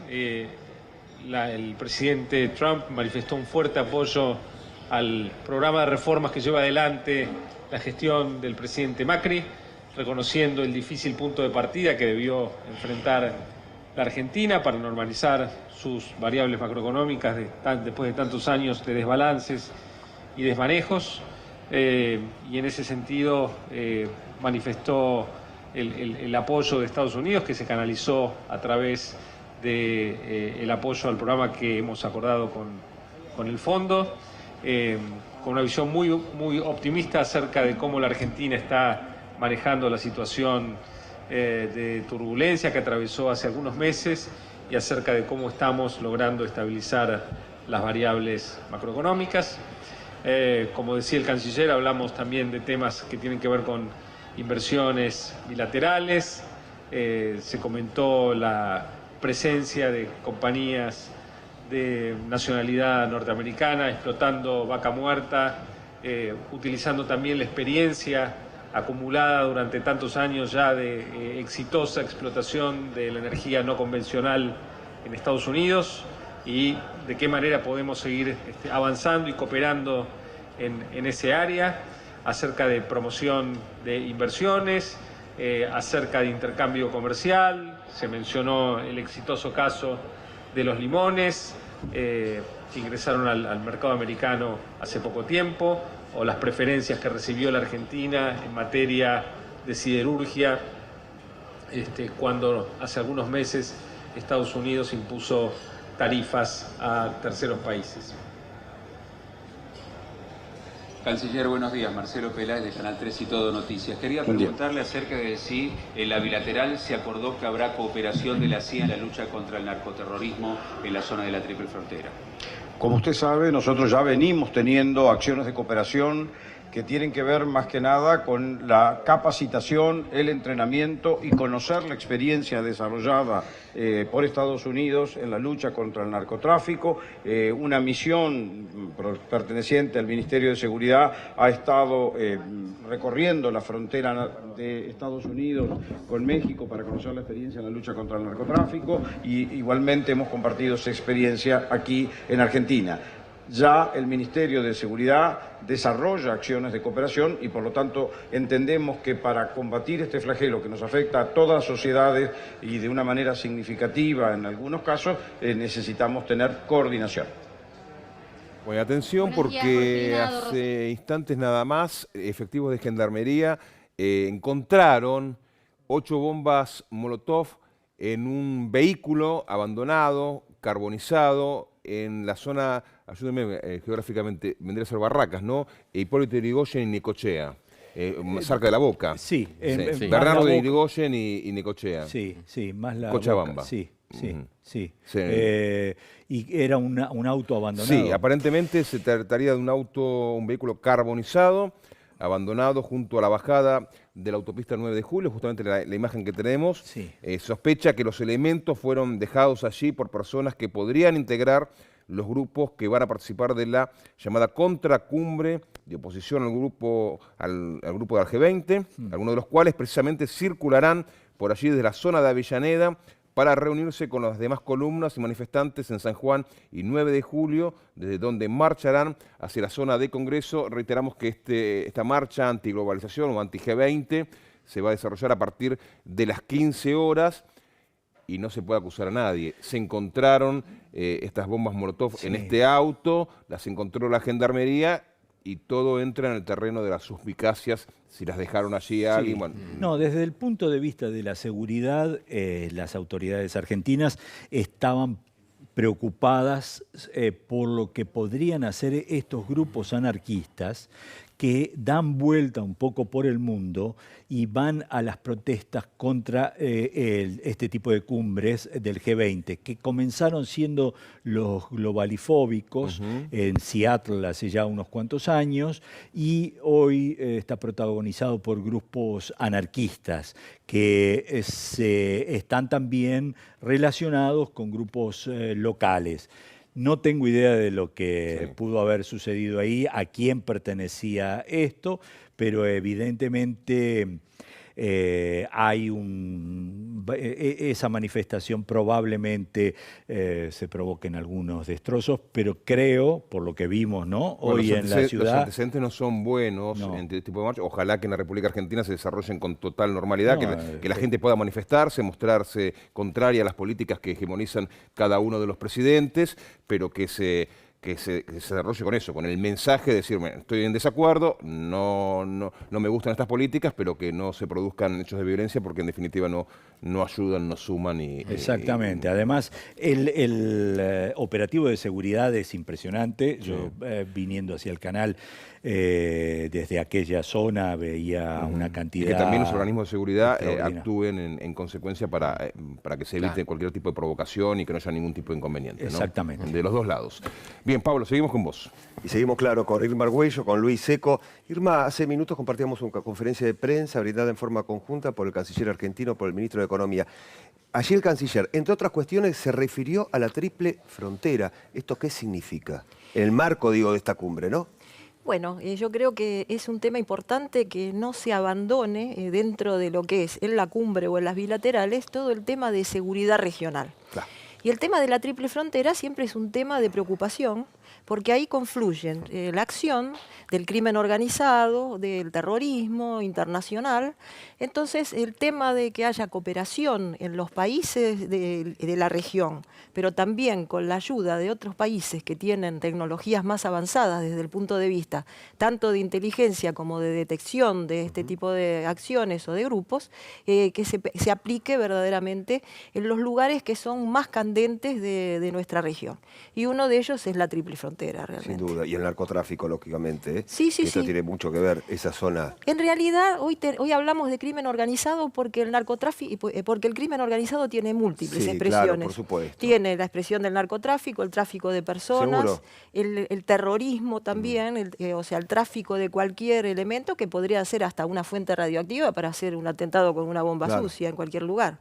El presidente Trump manifestó un fuerte apoyo al programa de reformas que lleva adelante la gestión del presidente Macri, reconociendo el difícil punto de partida que debió enfrentar la Argentina para normalizar sus variables macroeconómicas después de tantos años de desbalances y desmanejos. Y en ese sentido manifestó el apoyo de Estados Unidos, que se canalizó a través del apoyo al programa que hemos acordado con el fondo, con una visión muy optimista acerca de cómo la Argentina está manejando la situación de turbulencia que atravesó hace algunos meses y acerca de cómo estamos logrando estabilizar las variables macroeconómicas. Como decía el canciller, hablamos también de temas que tienen que ver con inversiones bilaterales. Se comentó la presencia de compañías de nacionalidad norteamericana explotando vaca muerta, utilizando también la experiencia acumulada durante tantos años ya de exitosa explotación de la energía no convencional en Estados Unidos, y de qué manera podemos seguir avanzando y cooperando en ese área, acerca de promoción de inversiones, acerca de intercambio comercial. Se mencionó el exitoso caso de los limones, que ingresaron al mercado americano hace poco tiempo, o las preferencias que recibió la Argentina en materia de siderurgia, cuando hace algunos meses Estados Unidos impuso tarifas a terceros países. Canciller, buenos días. Marcelo Peláez de Canal 3 y Todo Noticias. Quería preguntarle acerca de si en la bilateral se acordó que habrá cooperación de la CIA en la lucha contra el narcoterrorismo en la zona de la Triple Frontera. Como usted sabe, nosotros ya venimos teniendo acciones de cooperación que tienen que ver más que nada con la capacitación, el entrenamiento y conocer la experiencia desarrollada por Estados Unidos en la lucha contra el narcotráfico. Una misión perteneciente al Ministerio de Seguridad ha estado recorriendo la frontera de Estados Unidos con México para conocer la experiencia en la lucha contra el narcotráfico, y igualmente hemos compartido esa experiencia aquí en Argentina. Ya el Ministerio de Seguridad desarrolla acciones de cooperación y por lo tanto entendemos que para combatir este flagelo que nos afecta a todas las sociedades y de una manera significativa en algunos casos, necesitamos tener coordinación. Bueno, atención porque hace instantes nada más, efectivos de Gendarmería encontraron 8 bombas Molotov en un vehículo abandonado, carbonizado, en la zona, ayúdenme geográficamente, vendría a ser Barracas, ¿no? Hipólito Yrigoyen y Necochea, cerca de La Boca. Sí. Bernardo de Yrigoyen y Necochea. Sí, más la Cochabamba. Boca. Sí. Y era un auto abandonado. Sí, aparentemente se trataría de un vehículo carbonizado, abandonado junto a la bajada de la autopista 9 de Julio, justamente la imagen que tenemos. Sí. Sospecha que los elementos fueron dejados allí por personas que podrían integrar los grupos que van a participar de la llamada contracumbre de oposición al grupo del G20, algunos de los cuales precisamente circularán por allí desde la zona de Avellaneda para reunirse con las demás columnas y manifestantes en San Juan y 9 de julio, desde donde marcharán hacia la zona de Congreso. Reiteramos que esta marcha antiglobalización o anti-G20 se va a desarrollar a partir de las 15 horas y no se puede acusar a nadie. Se encontraron estas bombas Molotov en este auto, las encontró la Gendarmería y todo entra en el terreno de las suspicacias, si las dejaron allí a alguien. Bueno. No, desde el punto de vista de la seguridad, las autoridades argentinas estaban preocupadas por lo que podrían hacer estos grupos anarquistas que dan vuelta un poco por el mundo y van a las protestas contra este tipo de cumbres del G20, que comenzaron siendo los globalifóbicos en Seattle hace ya unos cuantos años, y hoy está protagonizado por grupos anarquistas que están también relacionados con grupos locales. No tengo idea de lo que pudo haber sucedido ahí, a quién pertenecía esto, pero evidentemente hay esa manifestación probablemente se provoquen algunos destrozos, pero creo, por lo que vimos, ¿no? Hoy en la ciudad... Los antecedentes no son buenos en este tipo de marchas. Ojalá que en la República Argentina se desarrollen con total normalidad, que la gente pueda manifestarse, mostrarse contraria a las políticas que hegemonizan cada uno de los presidentes, pero que se desarrolle con eso, con el mensaje de decir, bueno, estoy en desacuerdo, no me gustan estas políticas, pero que no se produzcan hechos de violencia porque en definitiva no ayudan, no suman. Exactamente. Además, el operativo de seguridad es impresionante. Yo viniendo hacia el canal, desde aquella zona veía una cantidad... Y que también los organismos de seguridad actúen en consecuencia para que se evite cualquier tipo de provocación y que no haya ningún tipo de inconveniente. Exactamente. ¿No? De los dos lados. Bien, Pablo, seguimos con vos. Y seguimos, claro, con Irma Argüello, con Luis Seco. Irma, hace minutos compartíamos una conferencia de prensa brindada en forma conjunta por el canciller argentino, por el ministro de Economía. Allí el canciller, entre otras cuestiones, se refirió a la triple frontera. ¿Esto qué significa? En el marco, digo, de esta cumbre, ¿no? Bueno, yo creo que es un tema importante que no se abandone dentro de lo que es en la cumbre o en las bilaterales todo el tema de seguridad regional. Claro. Y el tema de la triple frontera siempre es un tema de preocupación, porque ahí confluyen la acción del crimen organizado, del terrorismo internacional. Entonces, el tema de que haya cooperación en los países de la región, pero también con la ayuda de otros países que tienen tecnologías más avanzadas desde el punto de vista tanto de inteligencia como de detección de este tipo de acciones o de grupos, que se aplique verdaderamente en los lugares que son más candentes de nuestra región. Y uno de ellos es la triple frontera, realmente. Sin duda, y el narcotráfico, lógicamente. Sí, sí, esto sí. tiene mucho que ver, esa zona. En realidad, hoy hablamos de crimen organizado porque el crimen organizado tiene múltiples expresiones. Claro, por supuesto. Tiene la expresión del narcotráfico, el tráfico de personas, el terrorismo también, o sea, el tráfico de cualquier elemento que podría ser hasta una fuente radioactiva para hacer un atentado con una bomba sucia en cualquier lugar.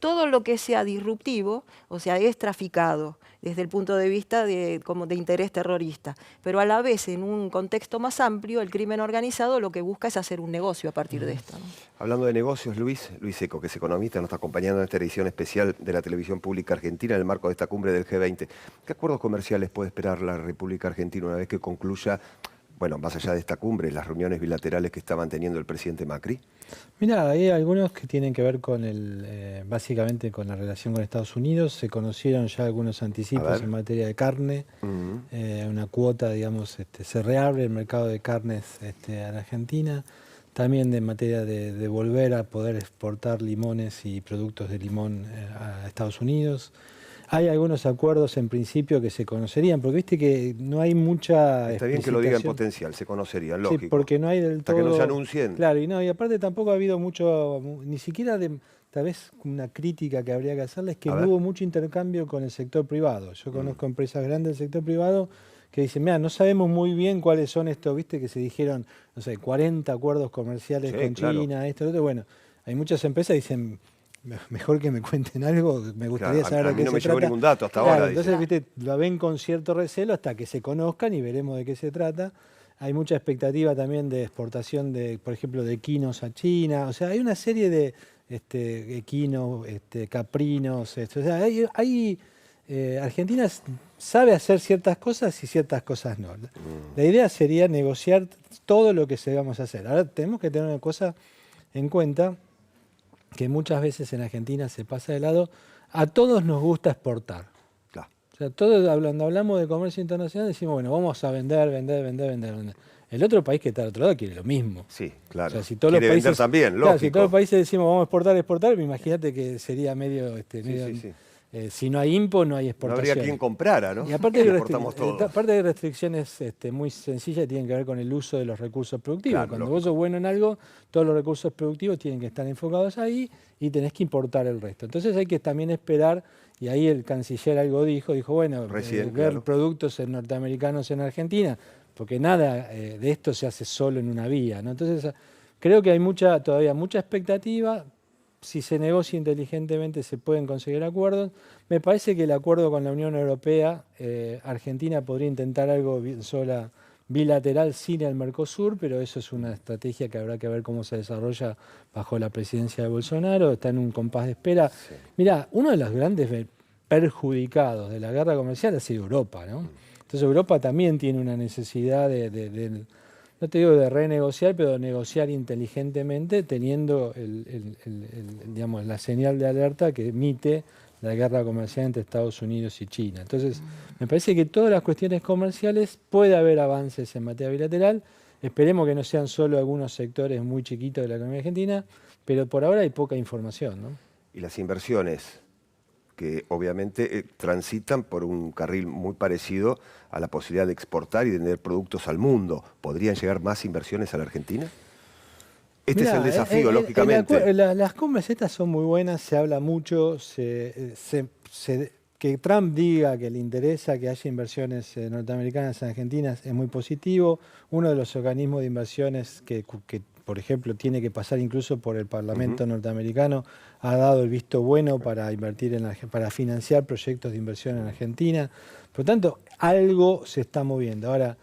Todo lo que sea disruptivo, o sea, es traficado desde el punto de vista de interés terrorista. Pero a la vez, en un contexto más amplio, el crimen organizado lo que busca es hacer un negocio a partir de esto, ¿no? Hablando de negocios, Luis Seco, que es economista, nos está acompañando en esta edición especial de la televisión pública argentina en el marco de esta cumbre del G20. ¿Qué acuerdos comerciales puede esperar la República Argentina una vez que concluya, bueno, más allá de esta cumbre, las reuniones bilaterales que está manteniendo el presidente Macri? Mira, hay algunos que tienen que ver con básicamente con la relación con Estados Unidos. Se conocieron ya algunos anticipos en materia de carne. Una cuota, digamos, se reabre el mercado de carnes a la Argentina. También en materia de volver a poder exportar limones y productos de limón a Estados Unidos. Hay algunos acuerdos en principio que se conocerían, porque viste que no hay mucha... Está bien que lo diga en potencial, se conocerían, lógico. Sí, porque no hay del todo... Hasta que no se anuncien. Claro, y aparte tampoco ha habido mucho, ni siquiera tal vez una crítica que habría que hacerle es que no hubo mucho intercambio con el sector privado. Yo conozco empresas grandes del sector privado que dicen, mira, no sabemos muy bien cuáles son estos, viste que se dijeron, no sé, 40 acuerdos comerciales con China, esto, lo otro. Bueno, hay muchas empresas que dicen... Mejor que me cuenten algo, me gustaría saber de qué se trata. A mí no me llegó ningún dato hasta ahora. Entonces, viste, lo ven con cierto recelo hasta que se conozcan y veremos de qué se trata. Hay mucha expectativa también de exportación, por ejemplo, de equinos a China. O sea, hay una serie de equinos, caprinos. O sea, Argentina sabe hacer ciertas cosas y ciertas cosas no. La idea sería negociar todo lo que se vamos a hacer. Ahora tenemos que tener una cosa en cuenta, que muchas veces en Argentina se pasa de lado, a todos nos gusta exportar. Claro. O sea, todos cuando hablamos de comercio internacional decimos, bueno, vamos a vender. El otro país que está al otro lado quiere lo mismo. Sí, claro. O sea, si todos quiere los países, vender también, lógico. Claro, si todos los países decimos vamos a exportar, imagínate que sería medio... si no hay impo, no hay exportación. No habría quien comprara, ¿no? Y aparte hay restricciones muy sencillas que tienen que ver con el uso de los recursos productivos. Claro, cuando vos sos bueno en algo, todos los recursos productivos tienen que estar enfocados ahí y tenés que importar el resto. Entonces hay que también esperar, y ahí el canciller algo dijo, bueno, ver productos norteamericanos en Argentina, porque nada de esto se hace solo en una vía, ¿no? Entonces creo que hay todavía mucha expectativa. Si se negocia inteligentemente se pueden conseguir acuerdos. Me parece que el acuerdo con la Unión Europea, Argentina podría intentar algo sola bilateral sin el Mercosur, pero eso es una estrategia que habrá que ver cómo se desarrolla bajo la presidencia de Bolsonaro, está en un compás de espera. Sí. Mirá, uno de los grandes perjudicados de la guerra comercial ha sido Europa, ¿no? Entonces Europa también tiene una necesidad no te digo de renegociar, pero de negociar inteligentemente, teniendo digamos, la señal de alerta que emite la guerra comercial entre Estados Unidos y China. Entonces, me parece que todas las cuestiones comerciales puede haber avances en materia bilateral. Esperemos que no sean solo algunos sectores muy chiquitos de la economía argentina, pero por ahora hay poca información, ¿no? Y las inversiones, que obviamente transitan por un carril muy parecido a la posibilidad de exportar y de vender productos al mundo. ¿Podrían llegar más inversiones a la Argentina? Mirá, es el desafío, lógicamente. Las cumbres estas son muy buenas, se habla mucho, que Trump diga que le interesa que haya inversiones norteamericanas en Argentina es muy positivo. Uno de los organismos de inversiones que por ejemplo, tiene que pasar incluso por el Parlamento norteamericano, ha dado el visto bueno para invertir para financiar proyectos de inversión en Argentina. Por lo tanto, algo se está moviendo. Ahora,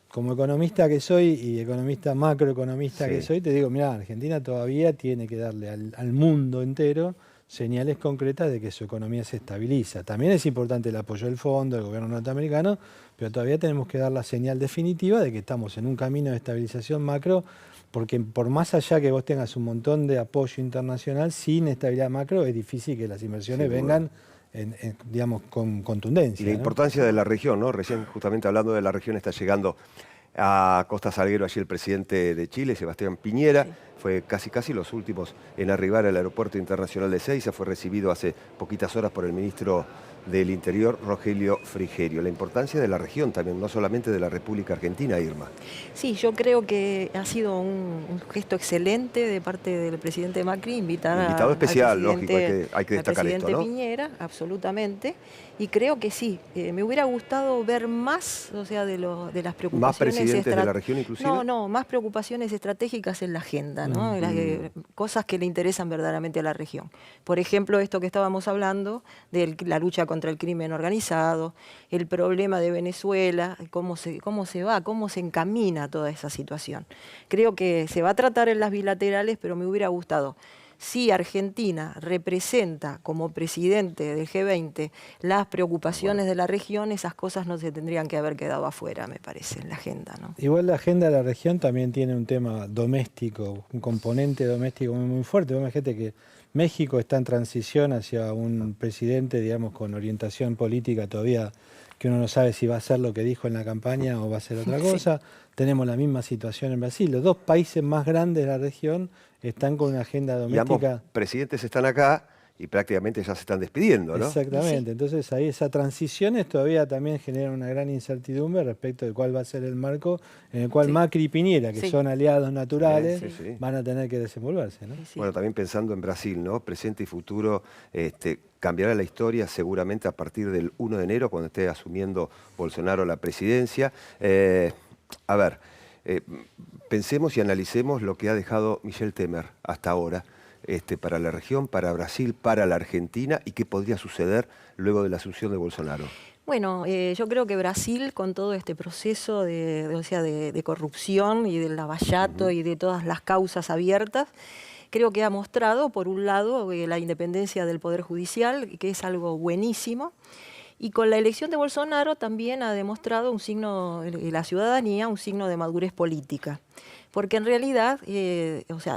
como economista que soy y economista macroeconomista que soy, te digo, mira, Argentina todavía tiene que darle al mundo entero señales concretas de que su economía se estabiliza. También es importante el apoyo del fondo, del gobierno norteamericano, pero todavía tenemos que dar la señal definitiva de que estamos en un camino de estabilización macro, porque por más allá que vos tengas un montón de apoyo internacional, sin estabilidad macro es difícil que las inversiones vengan digamos, con contundencia. Y la importancia de la región, ¿no? Recién, justamente hablando de la región, está llegando a Costa Salguero allí el presidente de Chile, Sebastián Piñera. Fue casi los últimos en arribar al aeropuerto internacional de Ezeiza. Fue recibido hace poquitas horas por el ministro del Interior, Rogelio Frigerio. La importancia de la región también, no solamente de la República Argentina, Irma. Sí, yo creo que ha sido un gesto excelente de parte del presidente Macri invitar invitado especial, lógico, hay que destacar esto, ¿no? Al presidente Piñera, absolutamente. Y creo que sí, me hubiera gustado ver más, o sea, de las preocupaciones. ¿Más presidentes de la región inclusive? No, más preocupaciones estratégicas en la agenda, ¿no? Cosas que le interesan verdaderamente a la región. Por ejemplo, esto que estábamos hablando de la lucha contra el crimen organizado, el problema de Venezuela, cómo se encamina toda esa situación. Creo que se va a tratar en las bilaterales, pero me hubiera gustado. Si Argentina representa como presidente del G20 las preocupaciones de la región, esas cosas no se tendrían que haber quedado afuera, me parece, en la agenda, ¿no? Igual la agenda de la región también tiene un tema doméstico, un componente doméstico muy fuerte. Vos imagínate que México está en transición hacia un presidente, digamos, con orientación política todavía, que uno no sabe si va a ser lo que dijo en la campaña o va a ser otra cosa. Tenemos la misma situación en Brasil. Los dos países más grandes de la región están con una agenda doméstica. Y ambos presidentes están acá y prácticamente ya se están despidiendo, ¿no? Exactamente. Sí. Entonces ahí esas transiciones todavía también generan una gran incertidumbre respecto de cuál va a ser el marco en el cual Macri y Piñera, que son aliados naturales, van a tener que desenvolverse, ¿no? Bueno, también pensando en Brasil, ¿no? Presente y futuro, cambiará la historia seguramente a partir del 1 de enero, cuando esté asumiendo Bolsonaro la presidencia. A ver, pensemos y analicemos lo que ha dejado Michel Temer hasta ahora para la región, para Brasil, para la Argentina, y qué podría suceder luego de la asunción de Bolsonaro. Bueno, yo creo que Brasil, con todo este proceso de corrupción y del lavallato y de todas las causas abiertas, creo que ha mostrado, por un lado, la independencia del Poder Judicial, que es algo buenísimo. Y con la elección de Bolsonaro también ha demostrado un signo, la ciudadanía, un signo de madurez política. Porque en realidad,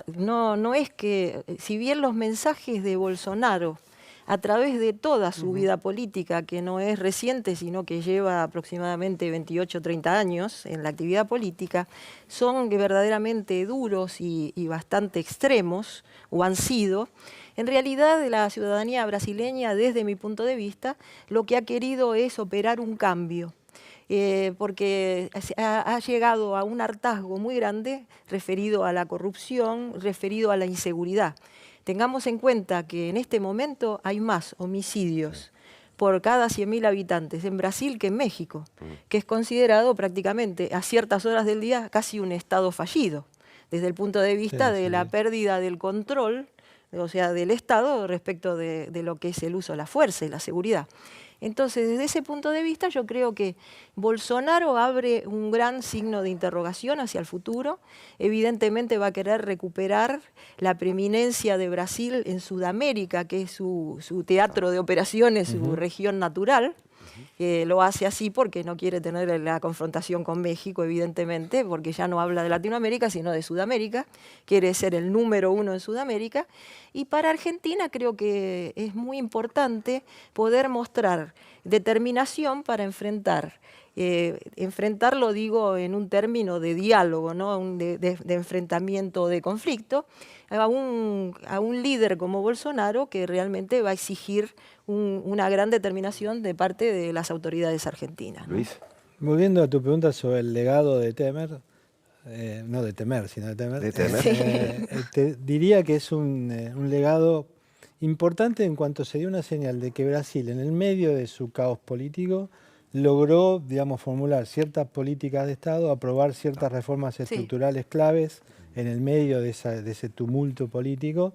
no es que, si bien los mensajes de Bolsonaro, a través de toda su vida política, que no es reciente, sino que lleva aproximadamente 28 o 30 años en la actividad política, son verdaderamente duros y bastante extremos, o han sido. En realidad, la ciudadanía brasileña, desde mi punto de vista, lo que ha querido es operar un cambio, porque ha llegado a un hartazgo muy grande referido a la corrupción, referido a la inseguridad. Tengamos en cuenta que en este momento hay más homicidios por cada 100.000 habitantes en Brasil que en México, que es considerado prácticamente a ciertas horas del día casi un estado fallido, desde el punto de vista de la pérdida del control, o sea, del Estado respecto de lo que es el uso de la fuerza y la seguridad. Entonces, desde ese punto de vista, yo creo que Bolsonaro abre un gran signo de interrogación hacia el futuro. Evidentemente va a querer recuperar la preeminencia de Brasil en Sudamérica, que es su teatro de operaciones, su región natural. Lo hace así porque no quiere tener la confrontación con México, evidentemente, porque ya no habla de Latinoamérica, sino de Sudamérica. Quiere ser el número 1 en Sudamérica. Y para Argentina creo que es muy importante poder mostrar determinación para enfrentarlo, digo, en un término de diálogo, ¿no? de enfrentamiento, de conflicto, a un líder como Bolsonaro que realmente va a exigir una gran determinación de parte de las autoridades argentinas, ¿no? Luis. Volviendo a tu pregunta sobre el legado de Temer, no de Temer, sino de Temer, te diría que es un legado importante en cuanto se dio una señal de que Brasil, en el medio de su caos político, logró, digamos, formular ciertas políticas de Estado, aprobar ciertas reformas estructurales claves en el medio de ese tumulto político.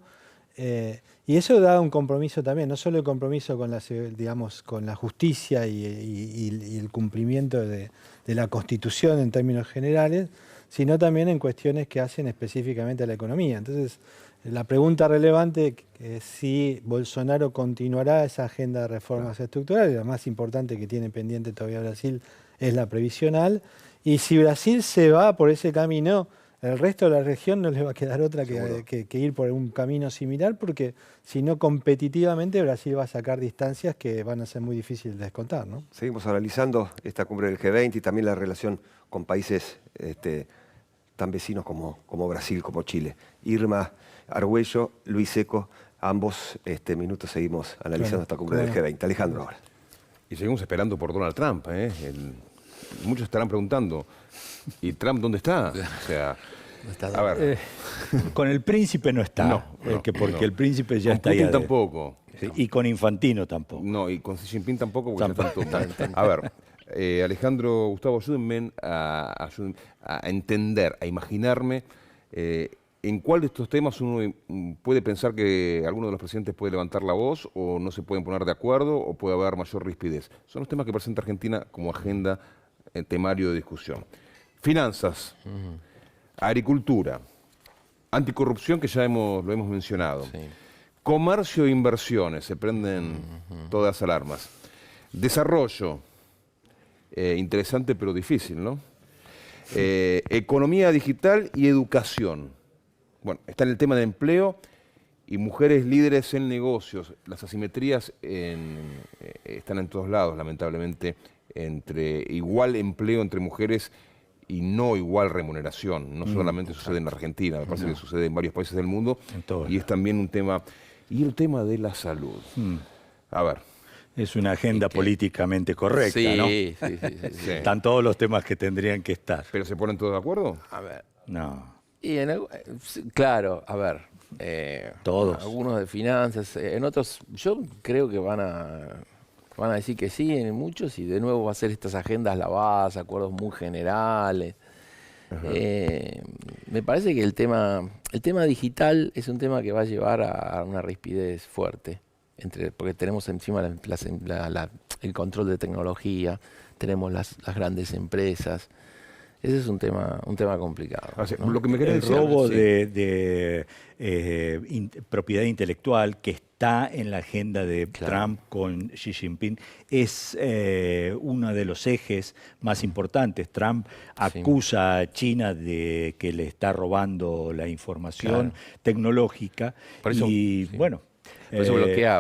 Y eso da un compromiso también, no solo el compromiso con la justicia y el cumplimiento de la Constitución en términos generales, sino también en cuestiones que hacen específicamente a la economía. Entonces, la pregunta relevante es si Bolsonaro continuará esa agenda de reformas estructurales. La más importante que tiene pendiente todavía Brasil es la previsional. Y si Brasil se va por ese camino, el resto de la región no le va a quedar otra que ir por un camino similar, porque si no, competitivamente Brasil va a sacar distancias que van a ser muy difíciles de descontar, ¿no? Seguimos analizando esta cumbre del G20 y también la relación con países tan vecinos como Brasil, como Chile. Irma Argüello, Luis Seco, ambos minutos seguimos analizando esta cumbre del G20. Alejandro ahora. Y seguimos esperando por Donald Trump. Muchos estarán preguntando, ¿y Trump dónde está? O sea, a ver. Con el príncipe no está, porque el príncipe ya está ahí. Con Putin tampoco. Sí, y con Infantino tampoco. No, y con Xi Jinping tampoco, porque ya están todos. A ver, Alejandro, Gustavo, ayúdenme a entender, a imaginarme en cuál de estos temas uno puede pensar que alguno de los presidentes puede levantar la voz o no se pueden poner de acuerdo o puede haber mayor rispidez. Son los temas que presenta Argentina como agenda temario de discusión. Finanzas, agricultura, anticorrupción, que ya lo hemos mencionado, comercio e inversiones, se prenden todas las alarmas, desarrollo, interesante pero difícil, ¿no? Economía digital y educación. Bueno, está en el tema del empleo y mujeres líderes en negocios. Las asimetrías están en todos lados, lamentablemente, entre igual empleo entre mujeres y no igual remuneración. No solamente sucede en Argentina, me parece que sucede en varios países del mundo. Y es también un tema... Y el tema de la salud. A ver. Es una agenda políticamente correcta, ¿no? Sí. Están todos los temas que tendrían que estar. ¿Pero se ponen todos de acuerdo? A ver. No. Y claro, a ver. Todos. Algunos de finanzas, en otros yo creo que van a decir que sí, en muchos, y de nuevo va a ser estas agendas lavadas, acuerdos muy generales. Me parece que el tema digital es un tema que va a llevar a una rispidez fuerte, porque tenemos encima el control de tecnología, tenemos las grandes empresas. Ese es un tema complicado, ¿no? Lo que me el robo de propiedad intelectual que está en la agenda de Trump con Xi Jinping es uno de los ejes más importantes. Trump acusa a China de que le está robando la información tecnológica. Por eso, bueno,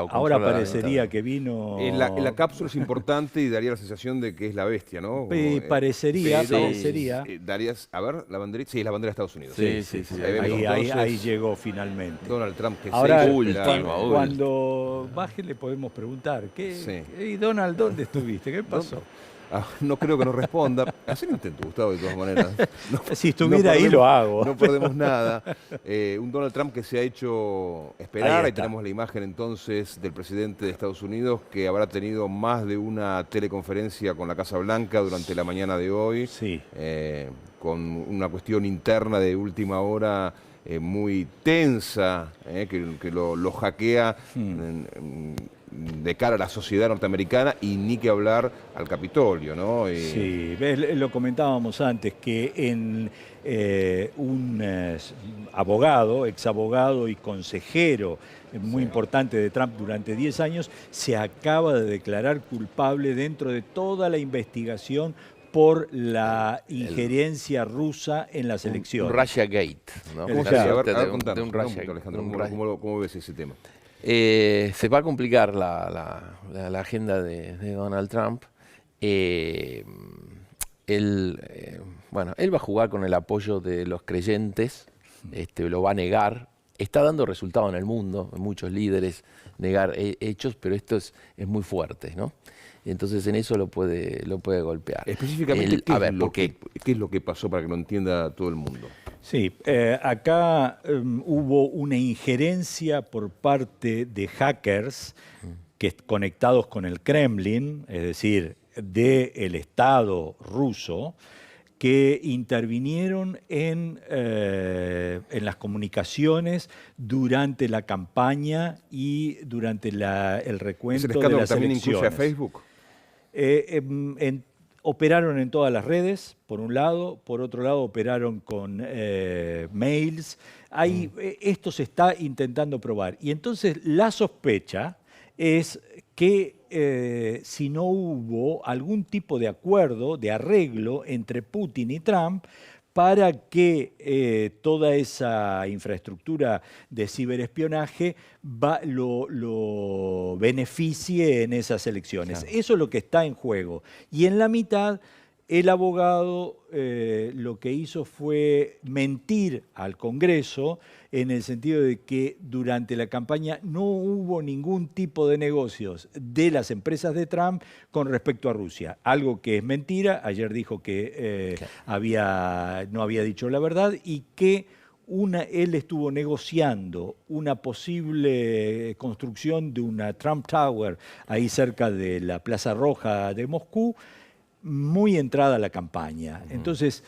ahora parecería que vino... La cápsula es importante y daría la sensación de que es la bestia, ¿no? Parecería. Darías, a ver, la banderita. Sí, es la bandera de Estados Unidos. Sí. Ahí llegó finalmente. Donald Trump, que ahora, último. Cuando baje le podemos preguntar, ¿y Donald, dónde estuviste? ¿Qué pasó? No creo que nos responda. Haz un intento, Gustavo, de todas maneras. Si estuviera ahí lo hago. No perdemos nada. Un Donald Trump que se ha hecho esperar. Ahí tenemos la imagen entonces del presidente de Estados Unidos, que habrá tenido más de una teleconferencia con la Casa Blanca durante la mañana de hoy. Sí. Con una cuestión interna de última hora muy tensa, que lo hackea de cara a la sociedad norteamericana y ni que hablar al Capitolio, ¿no? Sí, lo comentábamos antes, que en un abogado, exabogado y consejero muy importante de Trump durante 10 años, se acaba de declarar culpable dentro de toda la investigación por la injerencia rusa en las elecciones. Un Russia Gate, ¿no? ¿Cómo ves ese tema? Se va a complicar la agenda de Donald Trump. Él va a jugar con el apoyo de los creyentes, lo va a negar. Está dando resultado en el mundo, muchos líderes negar hechos, pero esto es muy fuerte, ¿no? Entonces en eso lo puede golpear. Específicamente, ¿qué es lo que pasó para que lo entienda todo el mundo? Sí, acá hubo una injerencia por parte de hackers conectados con el Kremlin, es decir, del Estado ruso, que intervinieron en las comunicaciones durante la campaña y durante el recuento de las también elecciones. ¿Incluye a Facebook? Operaron en todas las redes, por un lado. Por otro lado, operaron con mails. Esto se está intentando probar. Y entonces la sospecha es que si no hubo algún tipo de acuerdo, de arreglo entre Putin y Trump para que toda esa infraestructura de ciberespionaje lo beneficie en esas elecciones. Claro. Eso es lo que está en juego. Y en la mitad, el abogado lo que hizo fue mentir al Congreso en el sentido de que durante la campaña no hubo ningún tipo de negocios de las empresas de Trump con respecto a Rusia. Algo que es mentira. Ayer dijo que no había dicho la verdad y que él estuvo negociando una posible construcción de una Trump Tower ahí cerca de la Plaza Roja de Moscú, muy entrada a la campaña. Entonces,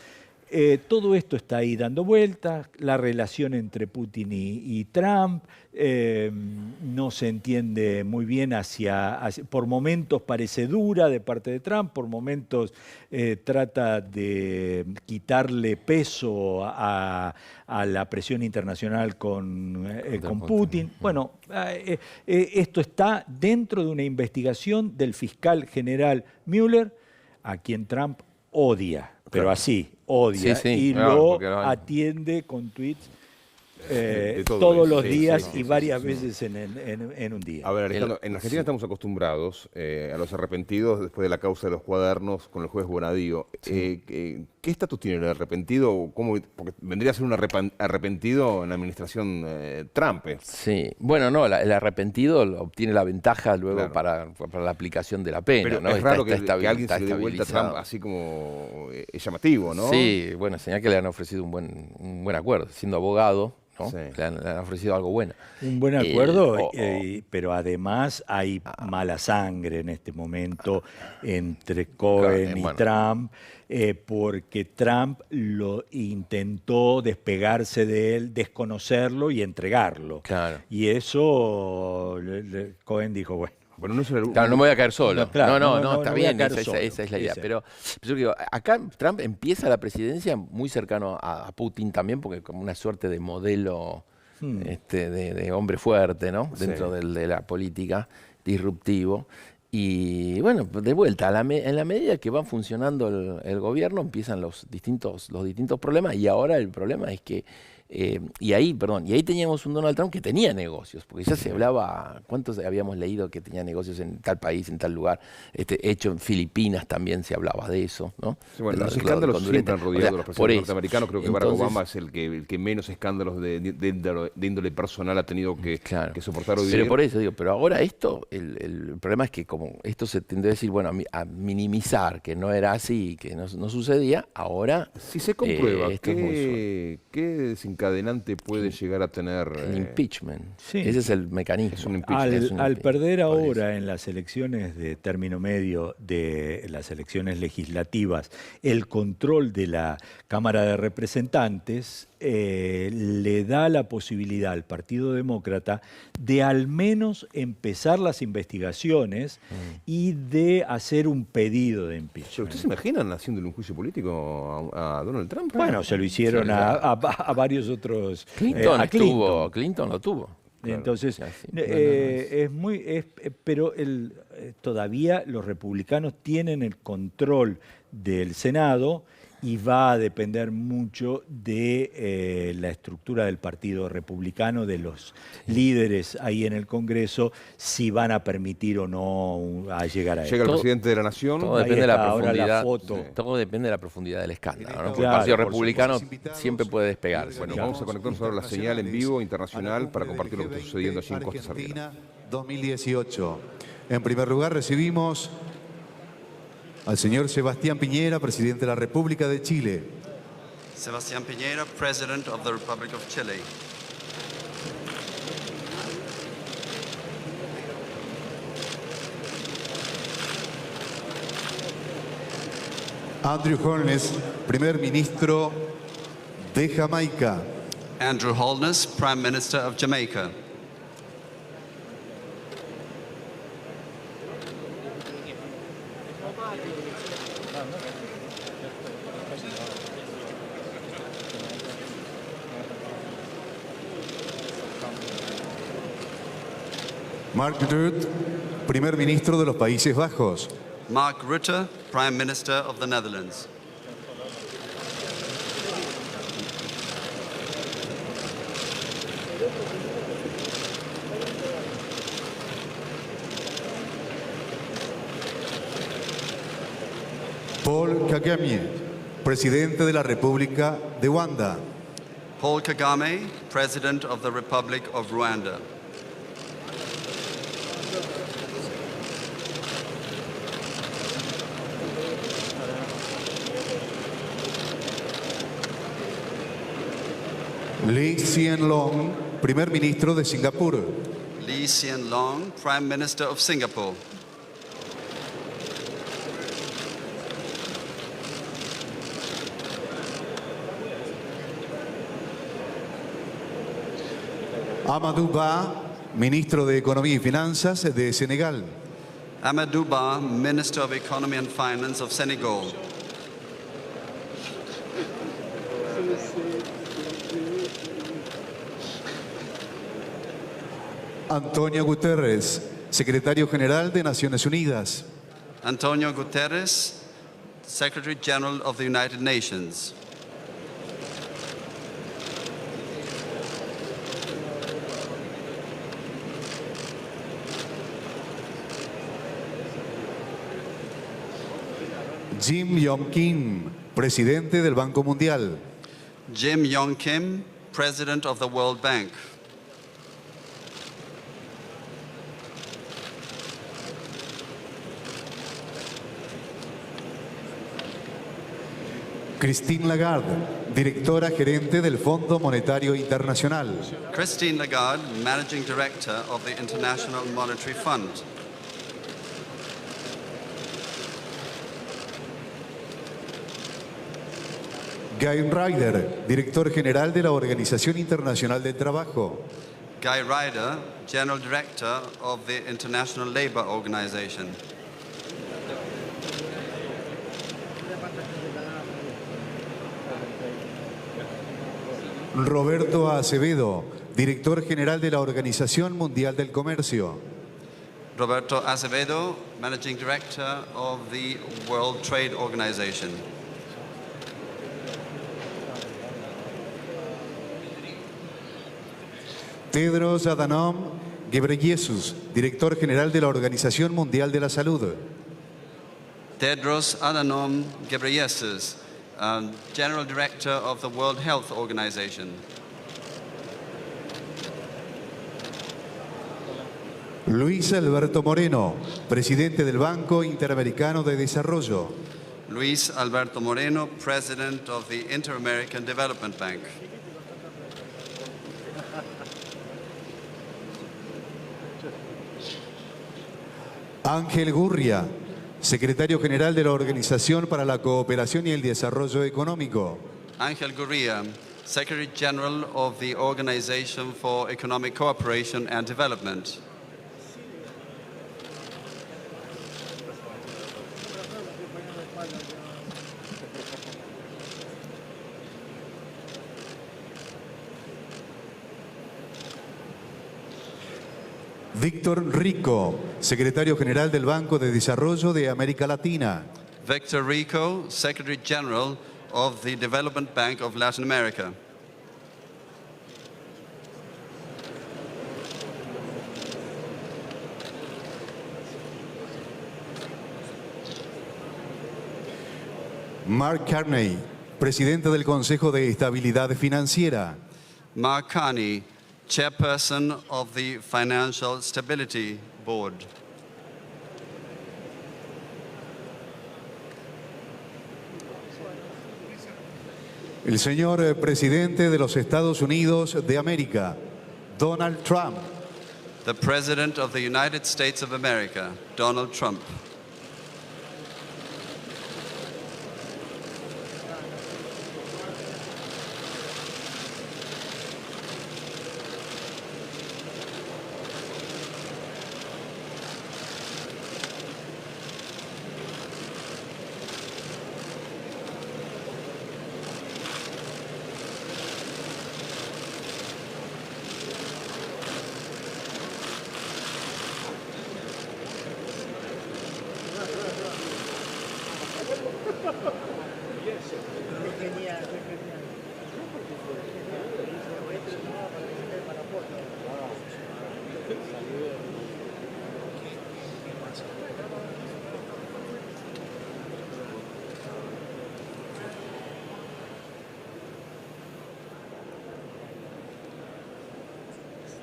todo esto está ahí dando vueltas, la relación entre Putin y Trump no se entiende muy bien por momentos parece dura de parte de Trump, por momentos trata de quitarle peso a la presión internacional con Putin. Bueno, esto está dentro de una investigación del fiscal general Mueller, a quien Trump odia, pero así, odia, y lo atiende con tweets todos los días y varias veces en un día. A ver, Alejandro, en Argentina estamos acostumbrados a los arrepentidos después de la causa de los cuadernos con el juez Bonadío. ¿Qué estatus tiene el arrepentido? Porque vendría a ser un arrepentido en la administración Trump. Sí, bueno, no, el arrepentido obtiene la ventaja luego para la aplicación de la pena. Pero ¿no? es raro que alguien se le dé vuelta a Trump así como es llamativo, ¿no? Sí, bueno, señal que le han ofrecido un buen acuerdo, siendo abogado. ¿no? Sí. Le han ofrecido algo bueno. Un buen acuerdo, pero además hay mala sangre en este momento entre Cohen y Trump, porque Trump lo intentó despegarse de él, desconocerlo y entregarlo. Claro. Y eso Cohen dijo, bueno. Bueno, no me voy a caer solo. No, está bien, esa es la idea. Pero yo digo, acá Trump empieza la presidencia muy cercano a Putin también, porque como una suerte de modelo de hombre fuerte, ¿no? Dentro de la política, disruptivo. Y bueno, de vuelta, en la medida que va funcionando el gobierno, empiezan los distintos problemas, y ahora el problema es que y ahí teníamos un Donald Trump que tenía negocios, porque ya se hablaba, ¿cuántos habíamos leído que tenía negocios en tal país, en tal lugar? Hecho en Filipinas también se hablaba de eso, ¿no? Sí, bueno, los escándalos siempre han rodeado a los presidentes norteamericanos. Creo que Barack Obama es el que menos escándalos de índole personal ha tenido que soportar hoy día. Pero por eso digo, pero ahora esto, el problema es que como esto se tiende a decir, bueno, a minimizar que no era así, que no sucedía, ahora si se comprueba que desintegró desencadenante puede llegar a tener? El impeachment. Sí. Ese es el mecanismo. Es un impeachment. Al perder ahora en las elecciones de término medio, de las elecciones legislativas, el control de la Cámara de Representantes, le da la posibilidad al Partido Demócrata de al menos empezar las investigaciones y de hacer un pedido de impeachment. ¿Ustedes se imaginan haciéndole un juicio político a Donald Trump? Bueno, se lo hicieron a varios otros. Clinton lo tuvo. Entonces, pero todavía los republicanos tienen el control del Senado y va a depender mucho de la estructura del Partido Republicano, de los líderes ahí en el Congreso, si van a permitir o no a llegar a él. Llega el presidente de la Nación. Todo depende de la profundidad. La foto. Todo depende de la profundidad del escándalo, ¿no? Porque Claro, el Partido Republicano siempre puede despegarse. Bueno, vamos a conectarnos ahora a la señal en vivo internacional para compartir lo que está sucediendo allí en Costa Sardina. 2018. En primer lugar recibimos al señor Sebastián Piñera, presidente de la República de Chile. Sebastián Piñera, President of the Republic of Chile. Andrew Holness, primer ministro de Jamaica. Andrew Holness, Prime Minister of Jamaica. Mark Rutte, primer ministro de los Países Bajos. Mark Rutte, Prime Minister of the Netherlands. Paul Kagame, presidente de la República de Ruanda. Paul Kagame, President of the Republic of Rwanda. Lee Hsien Loong, primer ministro de Singapur. Lee Hsien Loong, Prime Minister of Singapore. Amadou Ba, ministro de Economía y Finanzas de Senegal. Amadou Ba, Minister of Economy and Finance of Senegal. Antonio Guterres, secretario general de Naciones Unidas. Antonio Guterres, Secretary General of the United Nations. Jim Yong Kim, presidente del Banco Mundial. Jim Yong Kim, President of the World Bank. Christine Lagarde, directora gerente del Fondo Monetario Internacional. Christine Lagarde, Managing Director of the International Monetary Fund. Guy Ryder, director general de la Organización Internacional del Trabajo. Guy Ryder, General Director of the International Labour Organization. Roberto Acevedo, director general de la Organización Mundial del Comercio. Roberto Acevedo, Managing Director of the World Trade Organization. Tedros Adhanom Ghebreyesus, director general de la Organización Mundial de la Salud. Tedros Adhanom Ghebreyesus, General Director of the World Health Organization. Luis Alberto Moreno, presidente del Banco Interamericano de Desarrollo. Luis Alberto Moreno, President of the Inter-American Development Bank. Ángel Gurria, secretario general de la Organización para la Cooperación y el Desarrollo Económico. Ángel Gurria, Secretary General of the Organization for Economic Cooperation and Development. Víctor Rico, secretario general del Banco de Desarrollo de América Latina. Victor Rico, Secretary General of the Development Bank of Latin America. Mark Carney, presidente del Consejo de Estabilidad Financiera. Mark Carney, Chairperson of the Financial Stability Board. El señor presidente de los Estados Unidos de América, Donald Trump. The President of the United States of America, Donald Trump.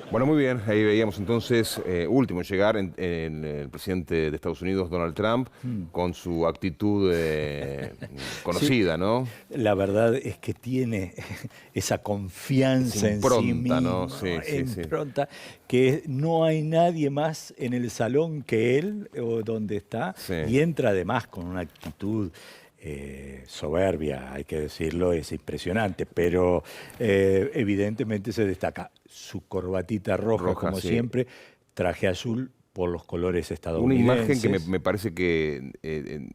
Bueno, muy bien, ahí veíamos entonces, último en llegar, en el presidente de Estados Unidos, Donald Trump, con su actitud conocida, sí, ¿no? La verdad es que tiene esa confianza en sí mismo, ¿no? Sí, impronta, que no hay nadie más en el salón que él, o donde está, y entra además con una actitud soberbia, hay que decirlo, es impresionante, pero evidentemente se destaca su corbatita roja como siempre, traje azul por los colores estadounidenses. Una imagen que me parece que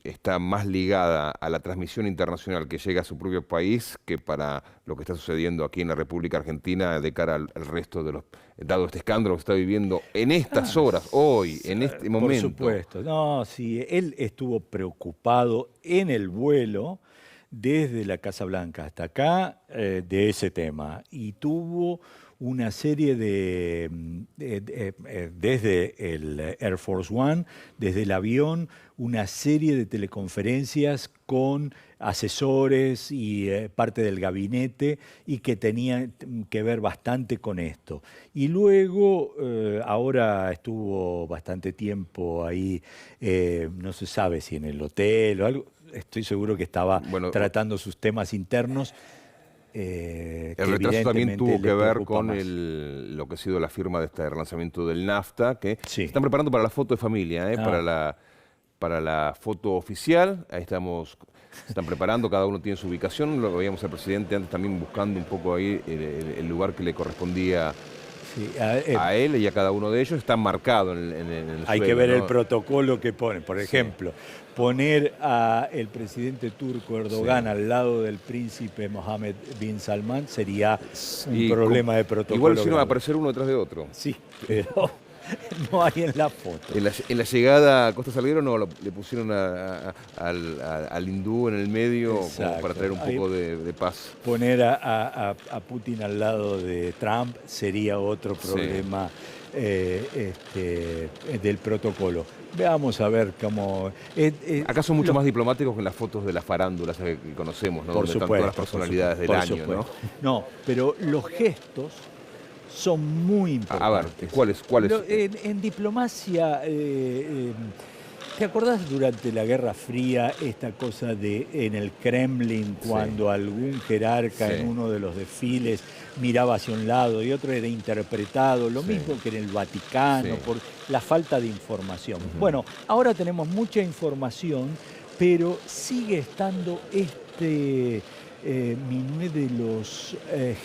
está más ligada a la transmisión internacional que llega a su propio país que para lo que está sucediendo aquí en la República Argentina de cara al resto de los, dado este escándalo que está viviendo en estas horas, hoy, en este momento. Por supuesto. No, sí, él estuvo preocupado en el vuelo desde la Casa Blanca hasta acá de ese tema y tuvo una serie de desde el Air Force One, desde el avión, una serie de teleconferencias con asesores y parte del gabinete y que tenían que ver bastante con esto. Y luego, ahora estuvo bastante tiempo ahí, no se sabe si en el hotel o algo, estoy seguro que estaba tratando sus temas internos. El retraso también tuvo que ver con lo que ha sido la firma de este relanzamiento del NAFTA, que se están preparando para la foto de familia, para la foto oficial. Ahí estamos, se están preparando, cada uno tiene su ubicación. Lo veíamos al presidente antes también buscando un poco ahí el lugar que le correspondía a él y a cada uno de ellos. Está marcado en el Hay suelo, que ver ¿no? el protocolo que pone. Por ejemplo, poner al presidente turco Erdogan al lado del príncipe Mohammed bin Salman sería un problema de protocolo. Igual si no va a aparecer uno detrás de otro. Sí, pero no hay en la foto. En la llegada a Costa Salguero no, le pusieron al hindú en el medio como para traer un poco de paz. Poner a Putin al lado de Trump sería otro problema del protocolo. Veamos a ver cómo... Acá son mucho más diplomáticos que en las fotos de las farándulas que conocemos, ¿no? Por Donde supuesto, están todas las personalidades del año, ¿no? No, pero los gestos son muy importantes. A ver, ¿cuáles? En diplomacia ¿Te acordás durante la Guerra Fría esta cosa de en el Kremlin, cuando algún jerarca en uno de los desfiles miraba hacia un lado y otro era interpretado, lo mismo que en el Vaticano, por la falta de información? Bueno, ahora tenemos mucha información, pero sigue estando este minué de los